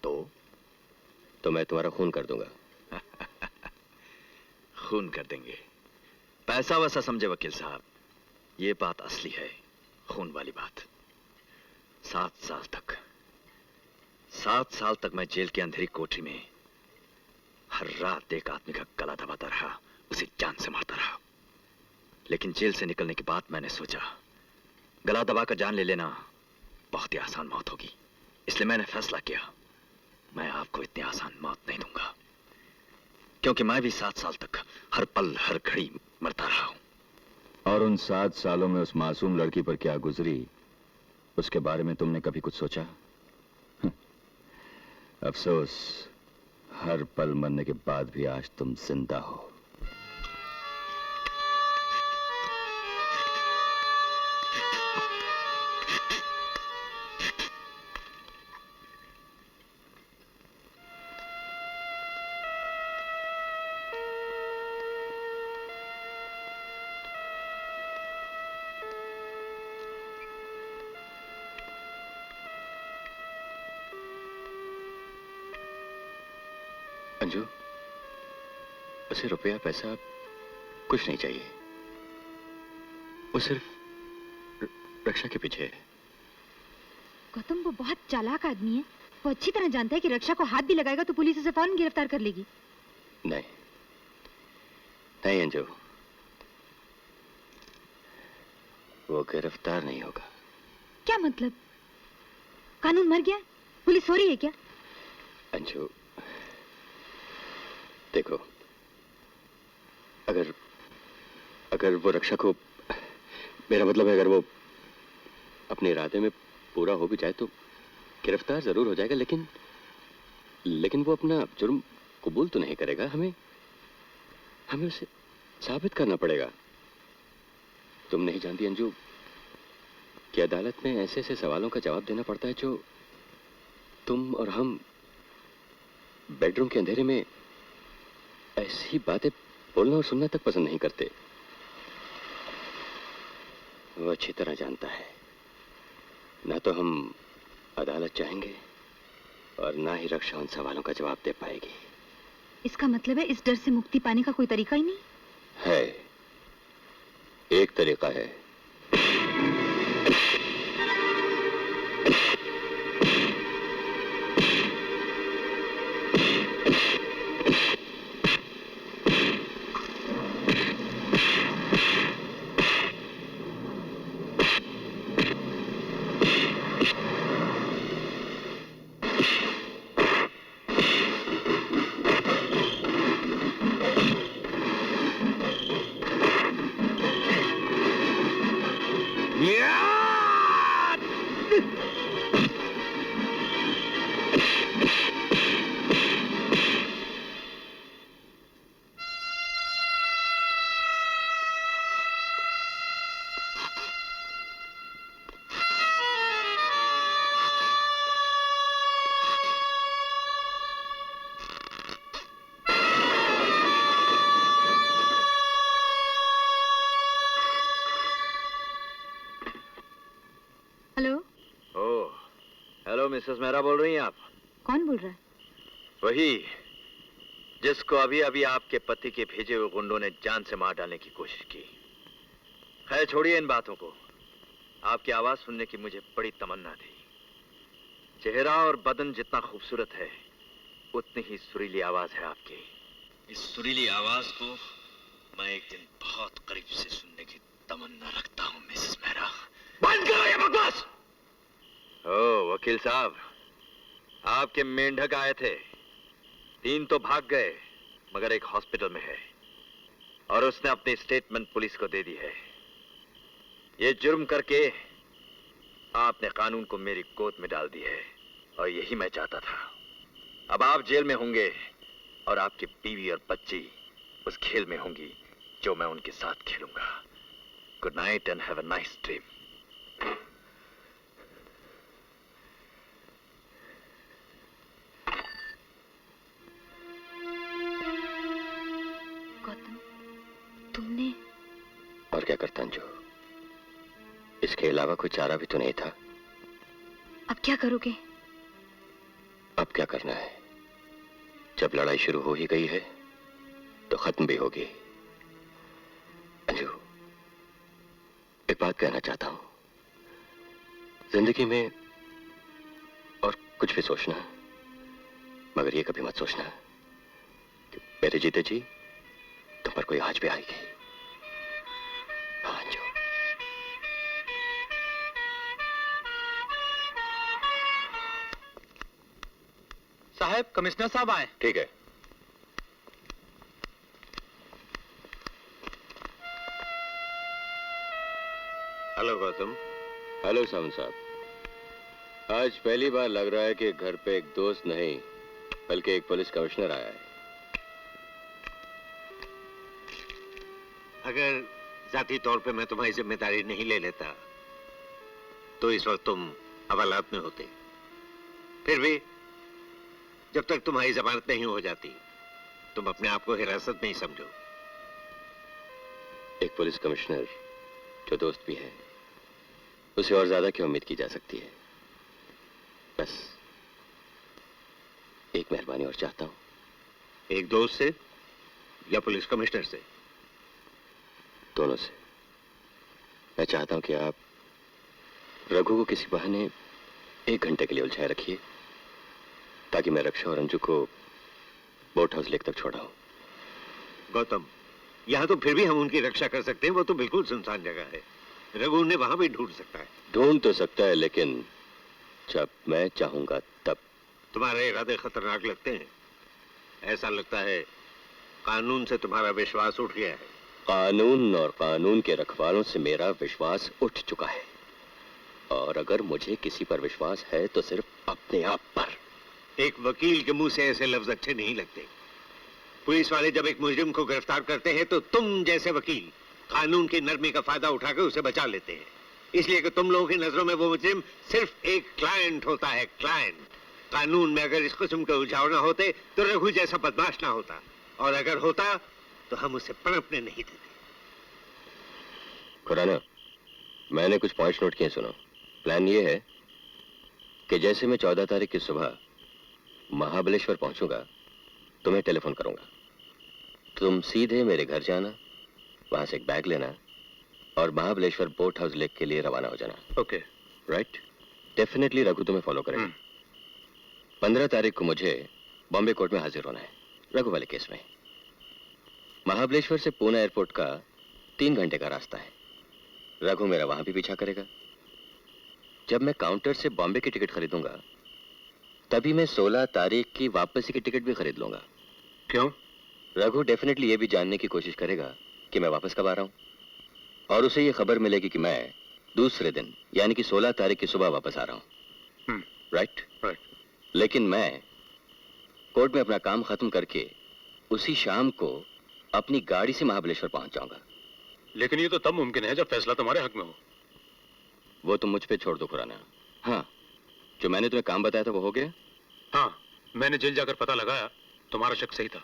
तो मैं तुम्हारा खून कर दूंगा। खून कर देंगे? पैसा वैसा समझे वकील साहब, ये बात असली है, खून वाली बात। 7 साल तक मैं जेल की अंधेरी कोठरी में हर रात एक आदमी का गला दबाता रहा, उसे जान से मारता रहा। लेकिन जेल से निकलने के बाद मैंने सोचा, गला दबाकर जान ले लेना बहुत ही आसान मौत होगी, इसलिए मैंने फैसला किया, मैं आपको इतनी आसान मौत नहीं दूंगा, क्योंकि मैं भी 7 साल तक हर पल हर घड़ी मरता रहा हूं। और उन 7 सालों में उस मासूम लड़की पर क्या गुजरी, उसके बारे में तुमने कभी कुछ सोचा? अफसोस, हर पल मरने के बाद भी आज तुम जिंदा हो। अंजू, उसे रुपया पैसा कुछ नहीं चाहिए, वो सिर्फ रक्षा के पीछे है। गौतम, वो बहुत चालाक आदमी है। वो अच्छी तरह जानता है कि रक्षा को हाथ भी लगाएगा तो पुलिस उसे फौरन गिरफ्तार कर लेगी। नहीं नहीं अंजू, वो गिरफ्तार नहीं होगा। क्या मतलब? कानून मर गया? पुलिस सो रही है क्या? अंजू देखो, अगर वो रक्षा को, मेरा मतलब है अगर वो अपने इरादे में पूरा हो भी जाए तो गिरफ्तार जरूर हो जाएगा, लेकिन वो अपना जुर्म कबूल तो नहीं करेगा। हमें उसे साबित करना पड़ेगा। तुम नहीं जानती अंजू कि अदालत में ऐसे ऐसे सवालों का जवाब देना पड़ता है जो तुम और हम बेडरूम के अंधेरे में ऐसी बातें बोलना और सुनना तक पसंद नहीं करते। वो अच्छी तरह जानता है, ना तो हम अदालत चाहेंगे और ना ही रक्षा उन सवालों का जवाब दे पाएगी। इसका मतलब है इस डर से मुक्ति पाने का कोई तरीका ही नहीं है। एक तरीका है, मिसेस मेहरा बोल रही हैं आप? कौन बोल रहा है? वही जिसको अभी अभी आपके पति के भेजे हुए गुंडों ने जान से मार डालने की कोशिश की। खैर छोड़िए इन बातों को। आपकी आवाज सुनने की मुझे बड़ी तमन्ना थी। चेहरा और बदन जितना खूबसूरत है उतनी ही सुरीली आवाज है आपकी। इस सुरीली आवाज को मैं एक दिन बहुत करीब से सुनने की तमन्ना रखता हूं मिसेस मेहरा। बंद करो ये बकवास। ओ वकील साहब, आपके मेंढक आए थे, 3 तो भाग गए मगर एक हॉस्पिटल में है और उसने अपनी स्टेटमेंट पुलिस को दे दी है। ये जुर्म करके आपने कानून को मेरी गोद में डाल दी है और यही मैं चाहता था। अब आप जेल में होंगे और आपकी बीवी और बच्ची उस खेल में होंगी जो मैं उनके साथ खेलूंगा। Good night and have a nice dream. तुमने और क्या करता अंजू, इसके अलावा कोई चारा भी तो नहीं था। अब क्या करोगे? अब क्या करना है, जब लड़ाई शुरू हो ही गई है तो खत्म भी होगी। अंजू, एक बात कहना चाहता हूं, जिंदगी में और कुछ भी सोचना, मगर ये कभी मत सोचना कि मेरे जीते जी तुम पर कोई आज भी आएगी। हाँ अंजू। साहब, कमिश्नर साहब आए। ठीक है। हेलो गौतम। हेलो सावंत साहब। आज पहली बार लग रहा है कि घर पे एक दोस्त नहीं बल्कि एक पुलिस कमिश्नर आया है। अगर जाती तौर पे मैं तुम्हारी जिम्मेदारी नहीं ले लेता तो इस वक्त तुम हवालात में होते। फिर भी जब तक तुम्हारी जमानत नहीं हो जाती तुम अपने आप को हिरासत में ही समझो। एक पुलिस कमिश्नर जो दोस्त भी है उसे और ज्यादा क्या उम्मीद की जा सकती है। बस एक मेहरबानी और चाहता हूं। एक दोस्त से या पुलिस कमिश्नर से? दोनों से। मैं चाहता हूं कि आप रघु को किसी बहाने 1 घंटे के लिए उलझाए रखिए ताकि मैं रक्षा और अंजू को बोट हाउस लेक तक छोड़ाऊं। गौतम, यहाँ तो फिर भी हम उनकी रक्षा कर सकते हैं। वो तो बिल्कुल सुनसान जगह है। रघु उन्हें वहां भी ढूंढ सकता है। ढूंढ तो सकता है लेकिन जब मैं चाहूंगा तब। तुम्हारे इरादे खतरनाक लगते हैं। ऐसा लगता है कानून से तुम्हारा विश्वास उठ गया है। कानून और कानून के रखवालों से मेरा विश्वास उठ चुका है और अगर मुझे किसी पर विश्वास है तो सिर्फ अपने आप पर। एक वकील के मुंह से ऐसे लफ्ज अच्छे नहीं लगते। पुलिस वाले जब एक मुजरिम को गिरफ्तार करते हैं तो तुम जैसे वकील कानून की नरमी का फायदा उठाकर उसे बचा लेते हैं, इसलिए कि तुम लोगों की नजरों में वो मुजरिम सिर्फ एक क्लाइंट होता है। क्लाइंट। कानून में अगर इस किस्म के उलझाव ना होते तो रघु जैसा बदमाश ना होता, और अगर होता तो हम उसे पनपने नहीं देते। खुराना, मैंने कुछ पॉइंट्स नोट किए। सुनो, प्लान ये है कि जैसे मैं 14 तारीख की सुबह महाबलेश्वर पहुंचूंगा तुम्हें टेलीफोन करूंगा। तुम सीधे मेरे घर जाना, वहां से एक बैग लेना और महाबलेश्वर बोट हाउस लेक के लिए रवाना हो जाना। ओके। राइट? डेफिनेटली रघु तुम्हें फॉलो करेगा। 15 तारीख को मुझे बॉम्बे कोर्ट में हाजिर होना है रघु वाले केस में। महाबलेश्वर से पुणे एयरपोर्ट का 3 घंटे का रास्ता है। रघु मेरा वहां भी पीछा करेगा। जब मैं काउंटर से बॉम्बे की टिकट खरीदूंगा तभी मैं 16 तारीख की वापसी की टिकट भी खरीद लूंगा। क्यों? रघु डेफिनेटली ये भी जानने की कोशिश करेगा कि मैं वापस कब आ रहा हूं और उसे ये खबर मिलेगी कि मैं दूसरे दिन यानी कि 16 तारीख की सुबह वापस आ रहा हूं। राइट? राइट। लेकिन मैं कोर्ट में अपना काम खत्म करके उसी शाम को अपनी गाड़ी से महाबलेश्वर पहुंच जाऊंगा। लेकिन ये तो तब मुमकिन है जब फैसला तुम्हारे हक में हो। वो तुम मुझ पे छोड़ दो खुराना। हाँ, जो मैंने तुम्हें काम बताया था वो हो गया? हाँ, मैंने जेल जाकर पता लगाया, तुम्हारा शक सही था।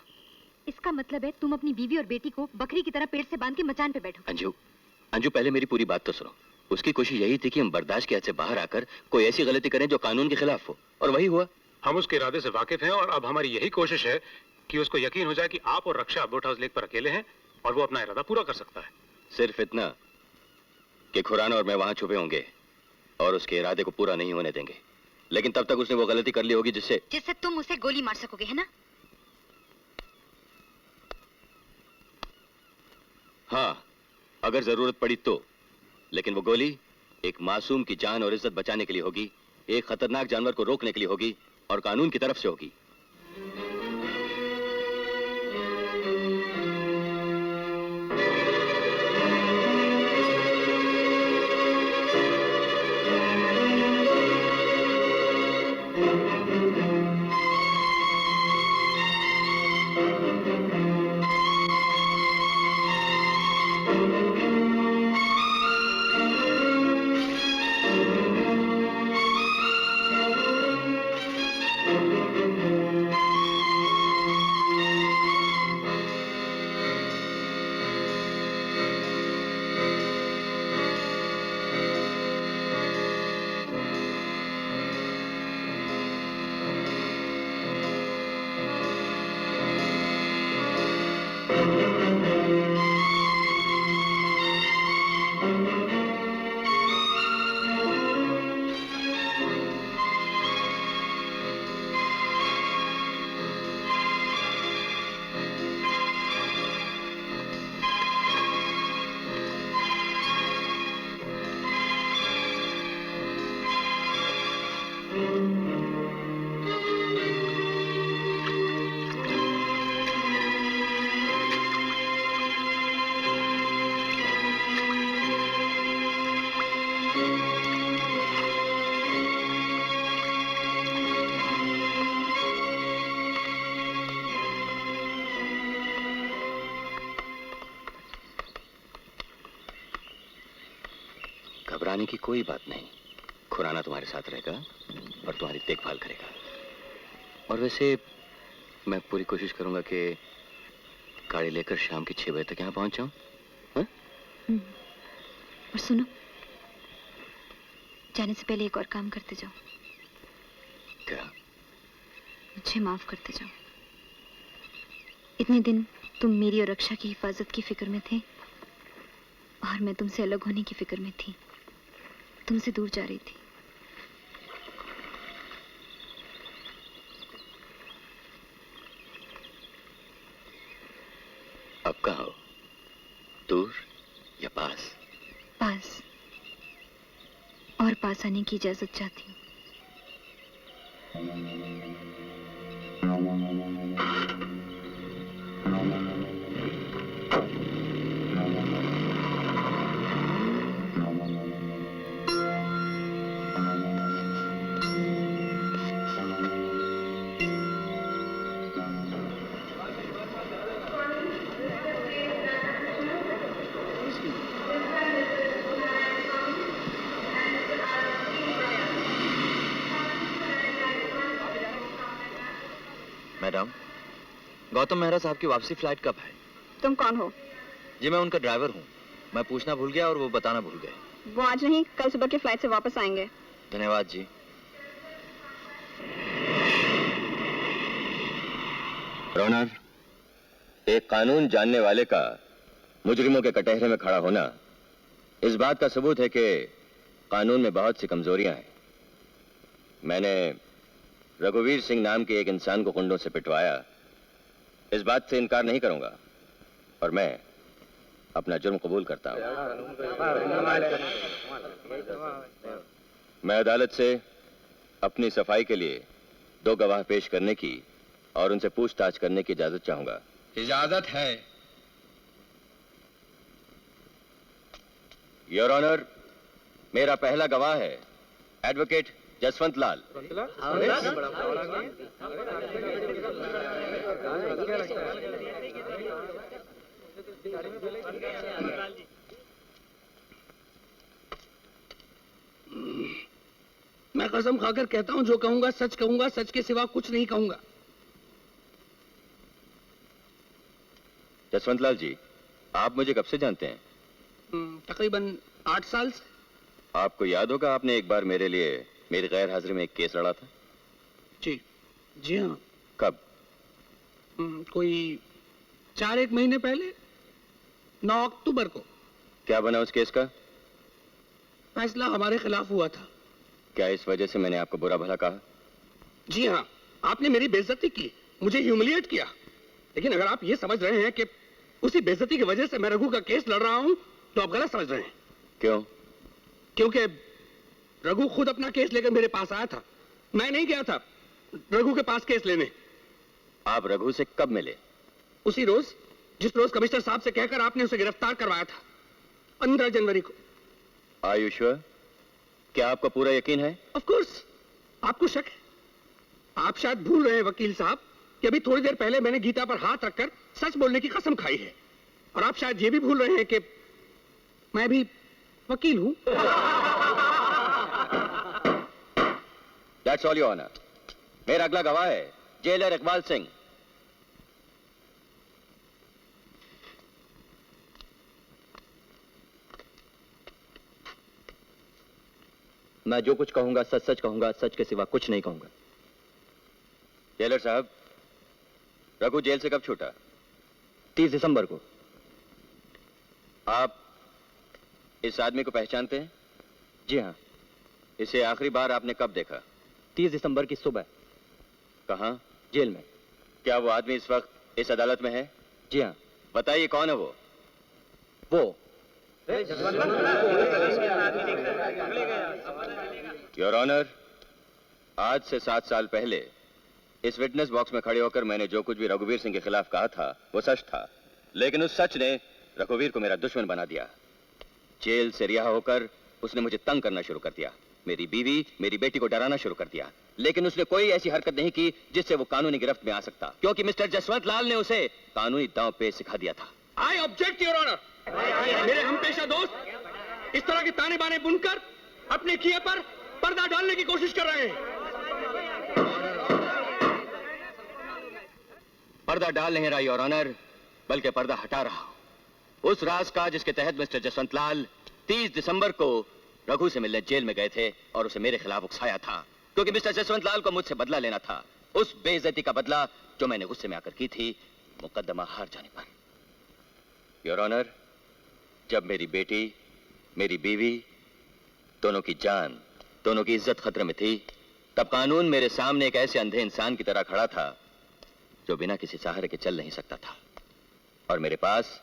इसका मतलब है तुम अपनी बीवी और बेटी को बकरी की तरह पेड़ से बांध के मचान पे बैठो। अंजू पहले मेरी पूरी बात तो सुनो। उसकी कोशिश यही थी कि हम बर्दाश्त के हद से बाहर आकर कोई ऐसी गलती करें जो कानून के खिलाफ हो, और वही हुआ। हम उसके इरादे से वाकिफ हैं और अब हमारी यही कोशिश है कि उसको यकीन हो जाए कि आप और रक्षा बोट हाउस लेक पर अकेले हैं और वो अपना इरादा पूरा कर सकता है। सिर्फ इतना कि खुराना और मैं वहां छुपे होंगे और उसके इरादे को पूरा नहीं होने देंगे। लेकिन तब तक उसने वो गलती कर ली होगी जिससे तुम उसे गोली मार सकोगे, है ना? हाँ, अगर जरूरत पड़ी तो। लेकिन वो गोली एक मासूम की जान और इज्जत बचाने के लिए होगी, एक खतरनाक जानवर को रोकने के लिए होगी और कानून की तरफ से होगी। घबराने की कोई बात नहीं। खुराना तुम्हारे साथ रहेगा और तुम्हारी देखभाल करेगा। और वैसे मैं पूरी कोशिश करूंगा कि गाड़ी लेकर शाम के 6 बजे तक यहाँ पहुंच जाऊं। और सुनो, जाने से पहले एक और काम करते जाओ। क्या? मुझे माफ करते जाओ। इतने दिन तुम मेरी और रक्षा की हिफाजत की फिक्र में थे और मैं तुमसे अलग होने की फिक्र में थी, तुमसे दूर जा रही थी। अब कहाँ हो? दूर या पास? पास, और पास आने की इजाजत चाहती हूँ। मैडम, गौतम मेहरा साहब की वापसी फ्लाइट कब है? तुम कौन हो? जी मैं उनका ड्राइवर हूँ। मैं पूछना भूल गया और वो बताना भूल गए। वो आज नहीं, कल सुबह की फ्लाइट से वापस आएंगे। धन्यवाद जी। ऑनर, एक कानून जानने वाले का मुजरिमों के कटहरे में खड़ा होना इस बात का सबूत है कि कानून में बहुत सी कमजोरियां हैं। मैंने रघुवीर सिंह नाम के एक इंसान को कुंडों से पिटवाया, इस बात से इनकार नहीं करूंगा और मैं अपना जुर्म कबूल करता हूं। मैं अदालत से अपनी सफाई के लिए 2 गवाह पेश करने की और उनसे पूछताछ करने की इजाजत चाहूंगा। इजाजत है। योर ऑनर, मेरा पहला गवाह है एडवोकेट जसवंत लाल। मैं कसम खाकर कहता हूं, जो कहूंगा सच कहूंगा, सच के सिवा कुछ नहीं कहूंगा। जसवंत लाल जी, आप मुझे कब से जानते हैं? तकरीबन 8 साल से। आपको याद होगा आपने एक बार मेरे लिए मेरी गैर हाजिरी में एक केस लड़ा था। जी हाँ। कब? कोई 4-1 महीने पहले, 9 अक्टूबर को। क्या बना उस केस का? फैसला हमारे खिलाफ हुआ था। क्या इस वजह से मैंने आपको बुरा भला कहा? जी हाँ, आपने मेरी बेइज्जती की, मुझे ह्यूमिलिएट किया। लेकिन अगर आप ये समझ रहे हैं कि उसी बेइज्जती की वजह से मैं रघु का केस लड़ रहा हूं, तो आप गलत समझ रहे हैं। क्यों? क्योंकि रघु खुद अपना केस लेकर मेरे पास आया था, मैं नहीं गया था रघु के पास केस लेने। आप रघु से कब मिले? उसी रोज जिस रोज कमिश्नर साहब से कहकर आपने उसे गिरफ्तार करवाया था, 15 जनवरी को। Are you sure? क्या आपको पूरा यकीन है? Of course, आपको शक है? आप शायद भूल रहे हैं वकील साहब कि अभी थोड़ी देर पहले मैंने गीता पर हाथ रखकर सच बोलने की कसम खाई है। और आप शायद ये भी भूल रहे हैं कि मैं भी वकील हूं। That's all, Your Honor. मेरा अगला गवाह है जेलर इकबाल सिंह। मैं जो कुछ कहूंगा सच सच कहूंगा, सच के सिवा कुछ नहीं कहूंगा। जेलर साहब, रघु जेल से कब छूटा? 30 दिसंबर को। आप इस आदमी को पहचानते हैं? जी हाँ। इसे आखिरी बार आपने कब देखा? 30 दिसंबर की सुबह। कहाँ? जेल में। क्या वो आदमी इस वक्त इस अदालत में है? जी हाँ। बताइए कौन है वो? योर ऑनर, आज से 7 साल पहले इस विटनेस बॉक्स में खड़े होकर मैंने जो कुछ भी रघुवीर सिंह के खिलाफ कहा था वो सच था, लेकिन उस सच ने रघुवीर को मेरा दुश्मन बना दिया। जेल से रिहा होकर उसने मुझे तंग करना शुरू कर दिया, मेरी बीवी, मेरी बेटी को डराना शुरू कर दिया, लेकिन उसने कोई ऐसी हरकत नहीं की जिससे वो कानूनी गिरफ्त में आ सकता, क्योंकि मिस्टर जसवंत लाल ने उसे कानूनी दांव पे सिखा दिया था। I object your honour. मेरे हमपेशा दोस्त इस तरह तरह के ताने बाने बुनकर अपने किए पर पर्दा डालने की कोशिश कर रहे हैं। पर्दा डाल नहीं रहा योर ऑनर, बल्कि पर्दा हटा रहा हूं उस राज का जिसके तहत मिस्टर जसवंत लाल 30 दिसंबर को रघु से मिलने जेल में गए थे और उसे मेरे खिलाफ उकसाया था, क्योंकि मिस्टर जसवंत लाल को मुझसे बदला लेना था, उस बेइज्जती का बदला जो मैंने गुस्से में आकर की थी मुकदमा हार जाने पर। योर ऑनर, जब मेरी बेटी, मेरी बीवी, दोनों की जान, दोनों की इज्जत खतरे में थी, तब कानून मेरे सामने एक ऐसे अंधे इंसान की तरह खड़ा था जो बिना किसी सहारे के चल नहीं सकता था, और मेरे पास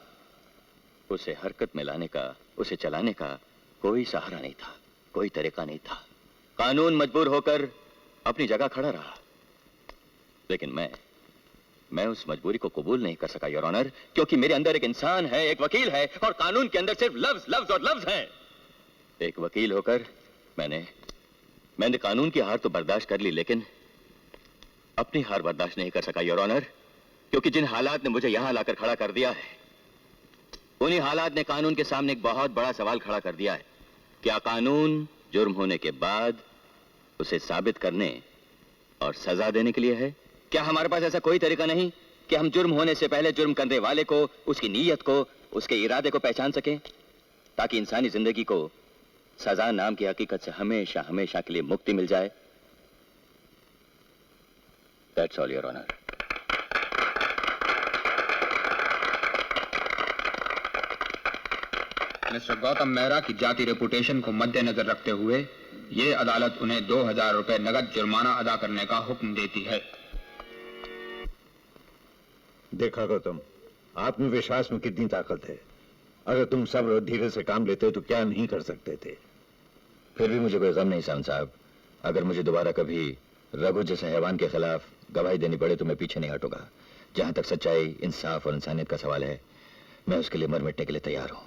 उसे हरकत में लाने का, उसे चलाने का कोई सहारा नहीं था, कोई तरीका नहीं था। कानून मजबूर होकर अपनी जगह खड़ा रहा, लेकिन मैं उस मजबूरी को कबूल नहीं कर सका योर ऑनर, क्योंकि मेरे अंदर एक इंसान है, एक वकील है, और कानून के अंदर सिर्फ लफ्ज लफ्ज और लफ्ज हैं। एक वकील होकर मैंने कानून की हार तो बर्दाश्त कर ली, लेकिन अपनी हार बर्दाश्त नहीं कर सका योर ऑनर, क्योंकि जिन हालात ने मुझे यहां लाकर खड़ा कर दिया है, उन्हीं हालात ने कानून के सामने एक बहुत बड़ा सवाल खड़ा कर दिया है। क्या कानून जुर्म होने के बाद उसे साबित करने और सजा देने के लिए है? क्या हमारे पास ऐसा कोई तरीका नहीं कि हम जुर्म होने से पहले जुर्म करने वाले को, उसकी नीयत को, उसके इरादे को पहचान सकें, ताकि इंसानी जिंदगी को सजा नाम की हकीकत से हमेशा हमेशा के लिए मुक्ति मिल जाए? That's all, Your Honor. Mister Gautam Mehra की जाति रेपुटेशन को मद्देनजर रखते हुए ये अदालत उन्हें 2000 रुपए नगद जुर्माना अदा करने का हुक्म देती है। देखा गौतम, आत्मविश्वास में कितनी ताकत है। अगर तुम सब्र और धीरे से काम लेते तो क्या नहीं कर सकते थे। फिर भी मुझे कोई गम नहीं साहब साहब, अगर मुझे दोबारा कभी रघु जैसे हैवान के खिलाफ गवाही देनी पड़े तो मैं पीछे नहीं हटूंगा। जहां तक सच्चाई, इंसाफ और इंसानियत का सवाल है, मैं उसके लिए मर मिटने के लिए तैयार हूं।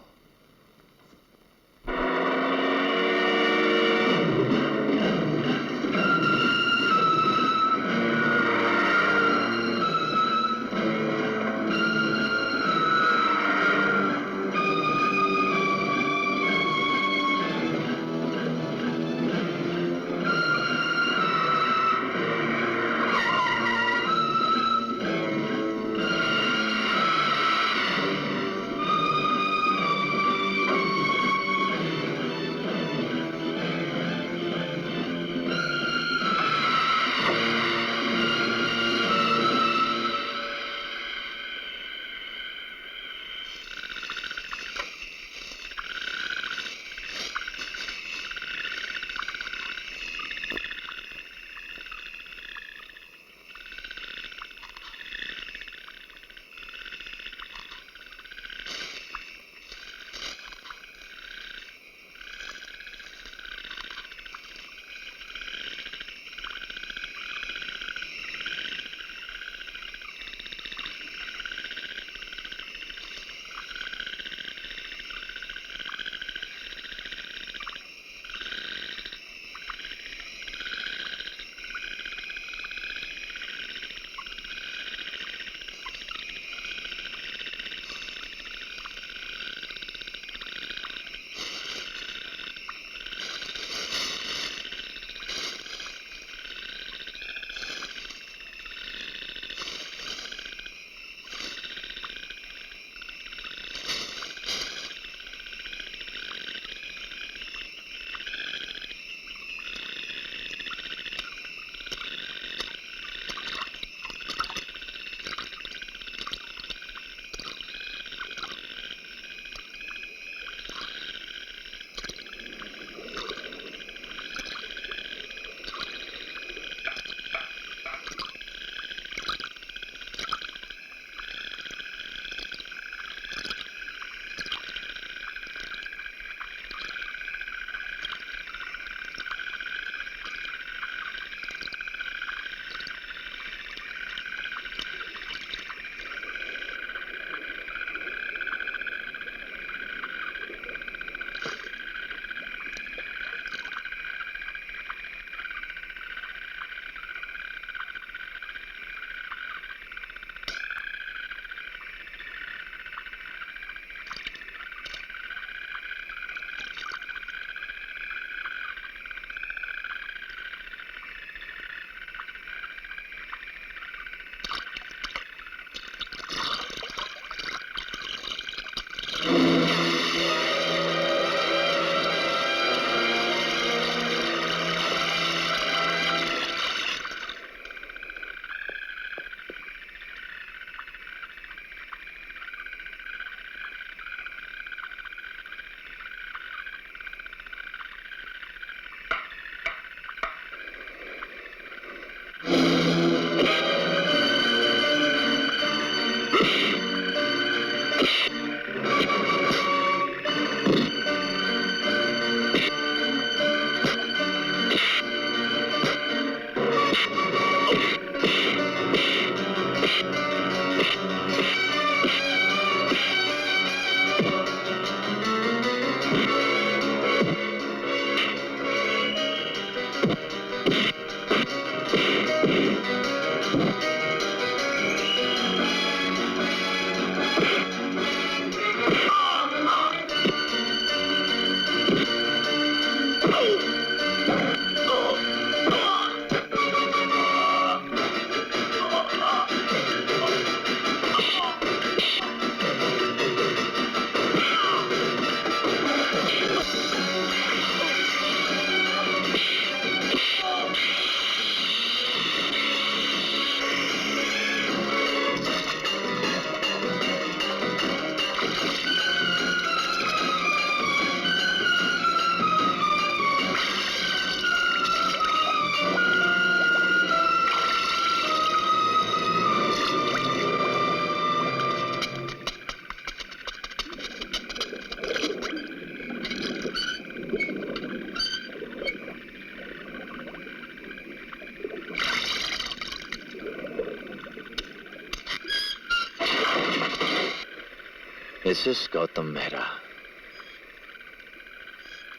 मिसेस गौतम मेहरा,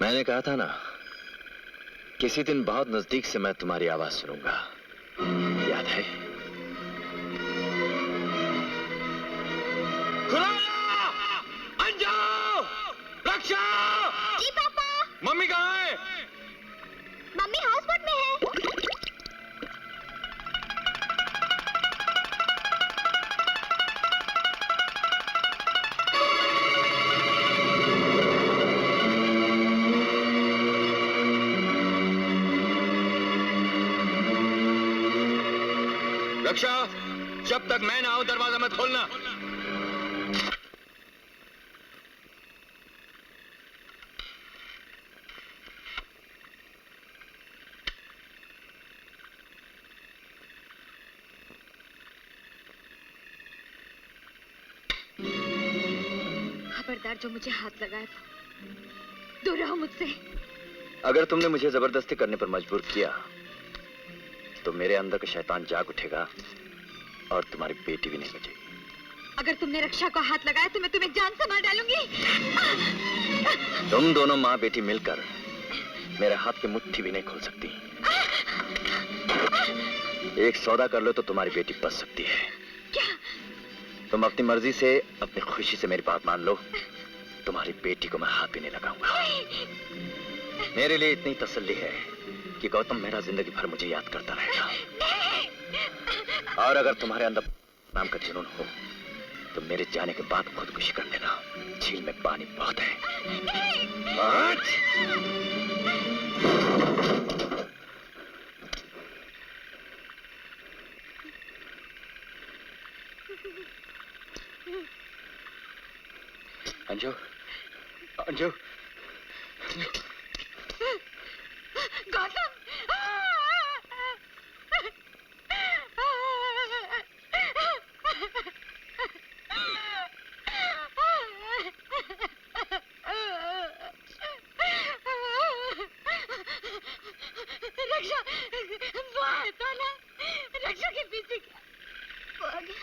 मैंने कहा था ना, किसी दिन बहुत नजदीक से मैं तुम्हारी आवाज सुनूंगा, याद है? अंजू! रक्षा! जी पापा। मम्मी कहाँ है? मम्मी हाउसबोट में है। रक्षा, जब तक मैं ना आऊं दरवाजा मत खोलना। खबरदार, जो मुझे हाथ लगाया था, दूर रहो मुझसे। अगर तुमने मुझे जबरदस्ती करने पर मजबूर किया तो मेरे अंदर का शैतान जाग उठेगा और तुम्हारी बेटी भी नहीं बचेगी। अगर तुमने रक्षा को हाथ लगाया तो मैं तुम्हें जान से मार डालूंगी। तुम दोनों माँ बेटी मिलकर मेरे हाथ की मुट्ठी भी नहीं खोल सकती। एक सौदा कर लो तो तुम्हारी बेटी बच सकती है। क्या? तुम अपनी मर्जी से, अपनी खुशी से मेरी बात मान लो, तुम्हारी बेटी को मैं हाथ भी नहीं लगाऊंगा। मेरे लिए इतनी तसल्ली है कि गौतम मेहरा जिंदगी भर मुझे याद करता रहेगा। और अगर तुम्हारे अंदर नाम का जुनून हो तो मेरे जाने के बाद खुदकुशी कर लेना। झील में पानी बहुत है। अंजू, अंजू, गौतम! रक्षा, वो है तो ना, रक्षा के पीछे क्या? वो आ गया,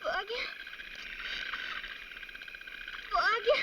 वो आ गया, वो आ गया।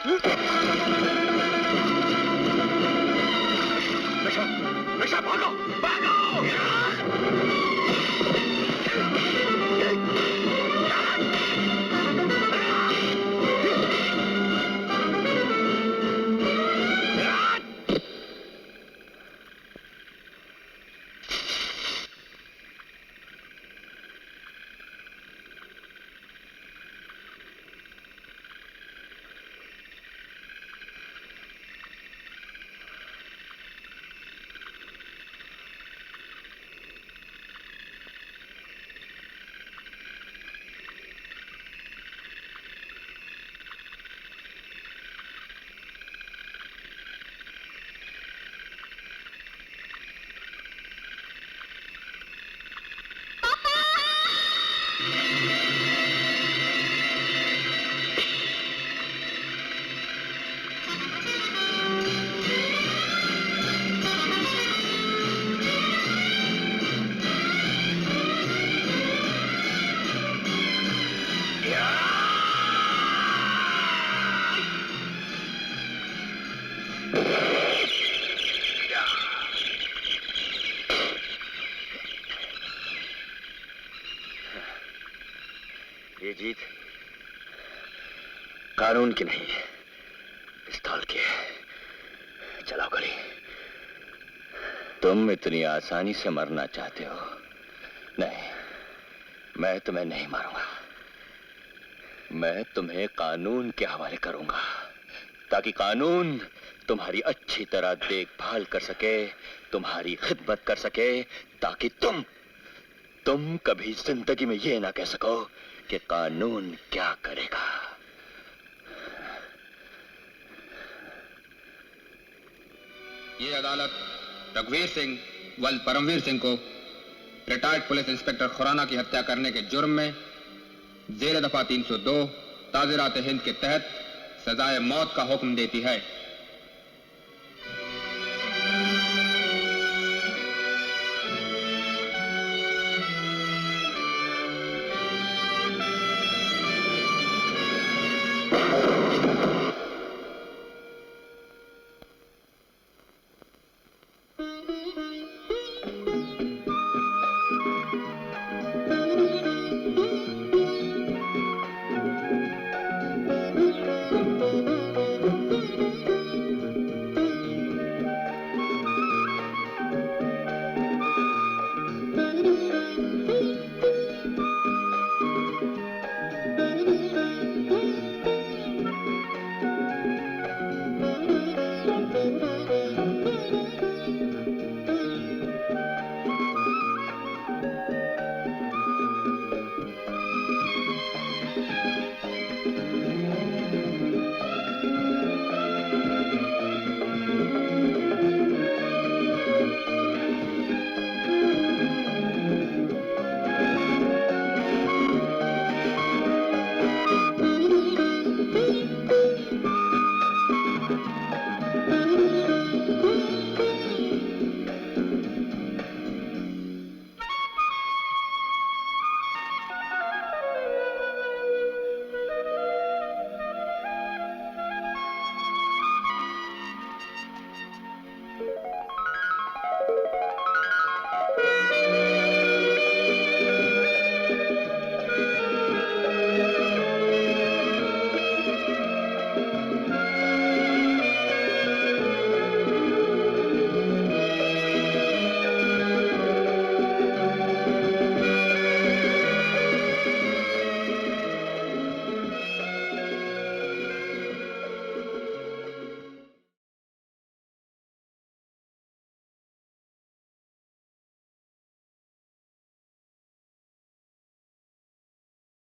निशा भागो भागो। ये जीत कानून की नहीं, पिस्तौल की है। चलाओ गोली। तुम इतनी आसानी से मरना चाहते हो? नहीं, मैं तुम्हें नहीं मारूंगा। मैं तुम्हें कानून के हवाले करूंगा, ताकि कानून तुम्हारी अच्छी तरह देखभाल कर सके, तुम्हारी खिदमत कर सके, ताकि तुम कभी जिंदगी में ये ना कह सको कि कानून क्या करेगा। ये अदालत रघुवीर सिंह वल्द परमवीर सिंह को रिटायर्ड पुलिस इंस्पेक्टर खुराना की हत्या करने के जुर्म में जेर दफा 302 ताज़ीरात हिंद के तहत सजाए मौत का हुक्म देती है।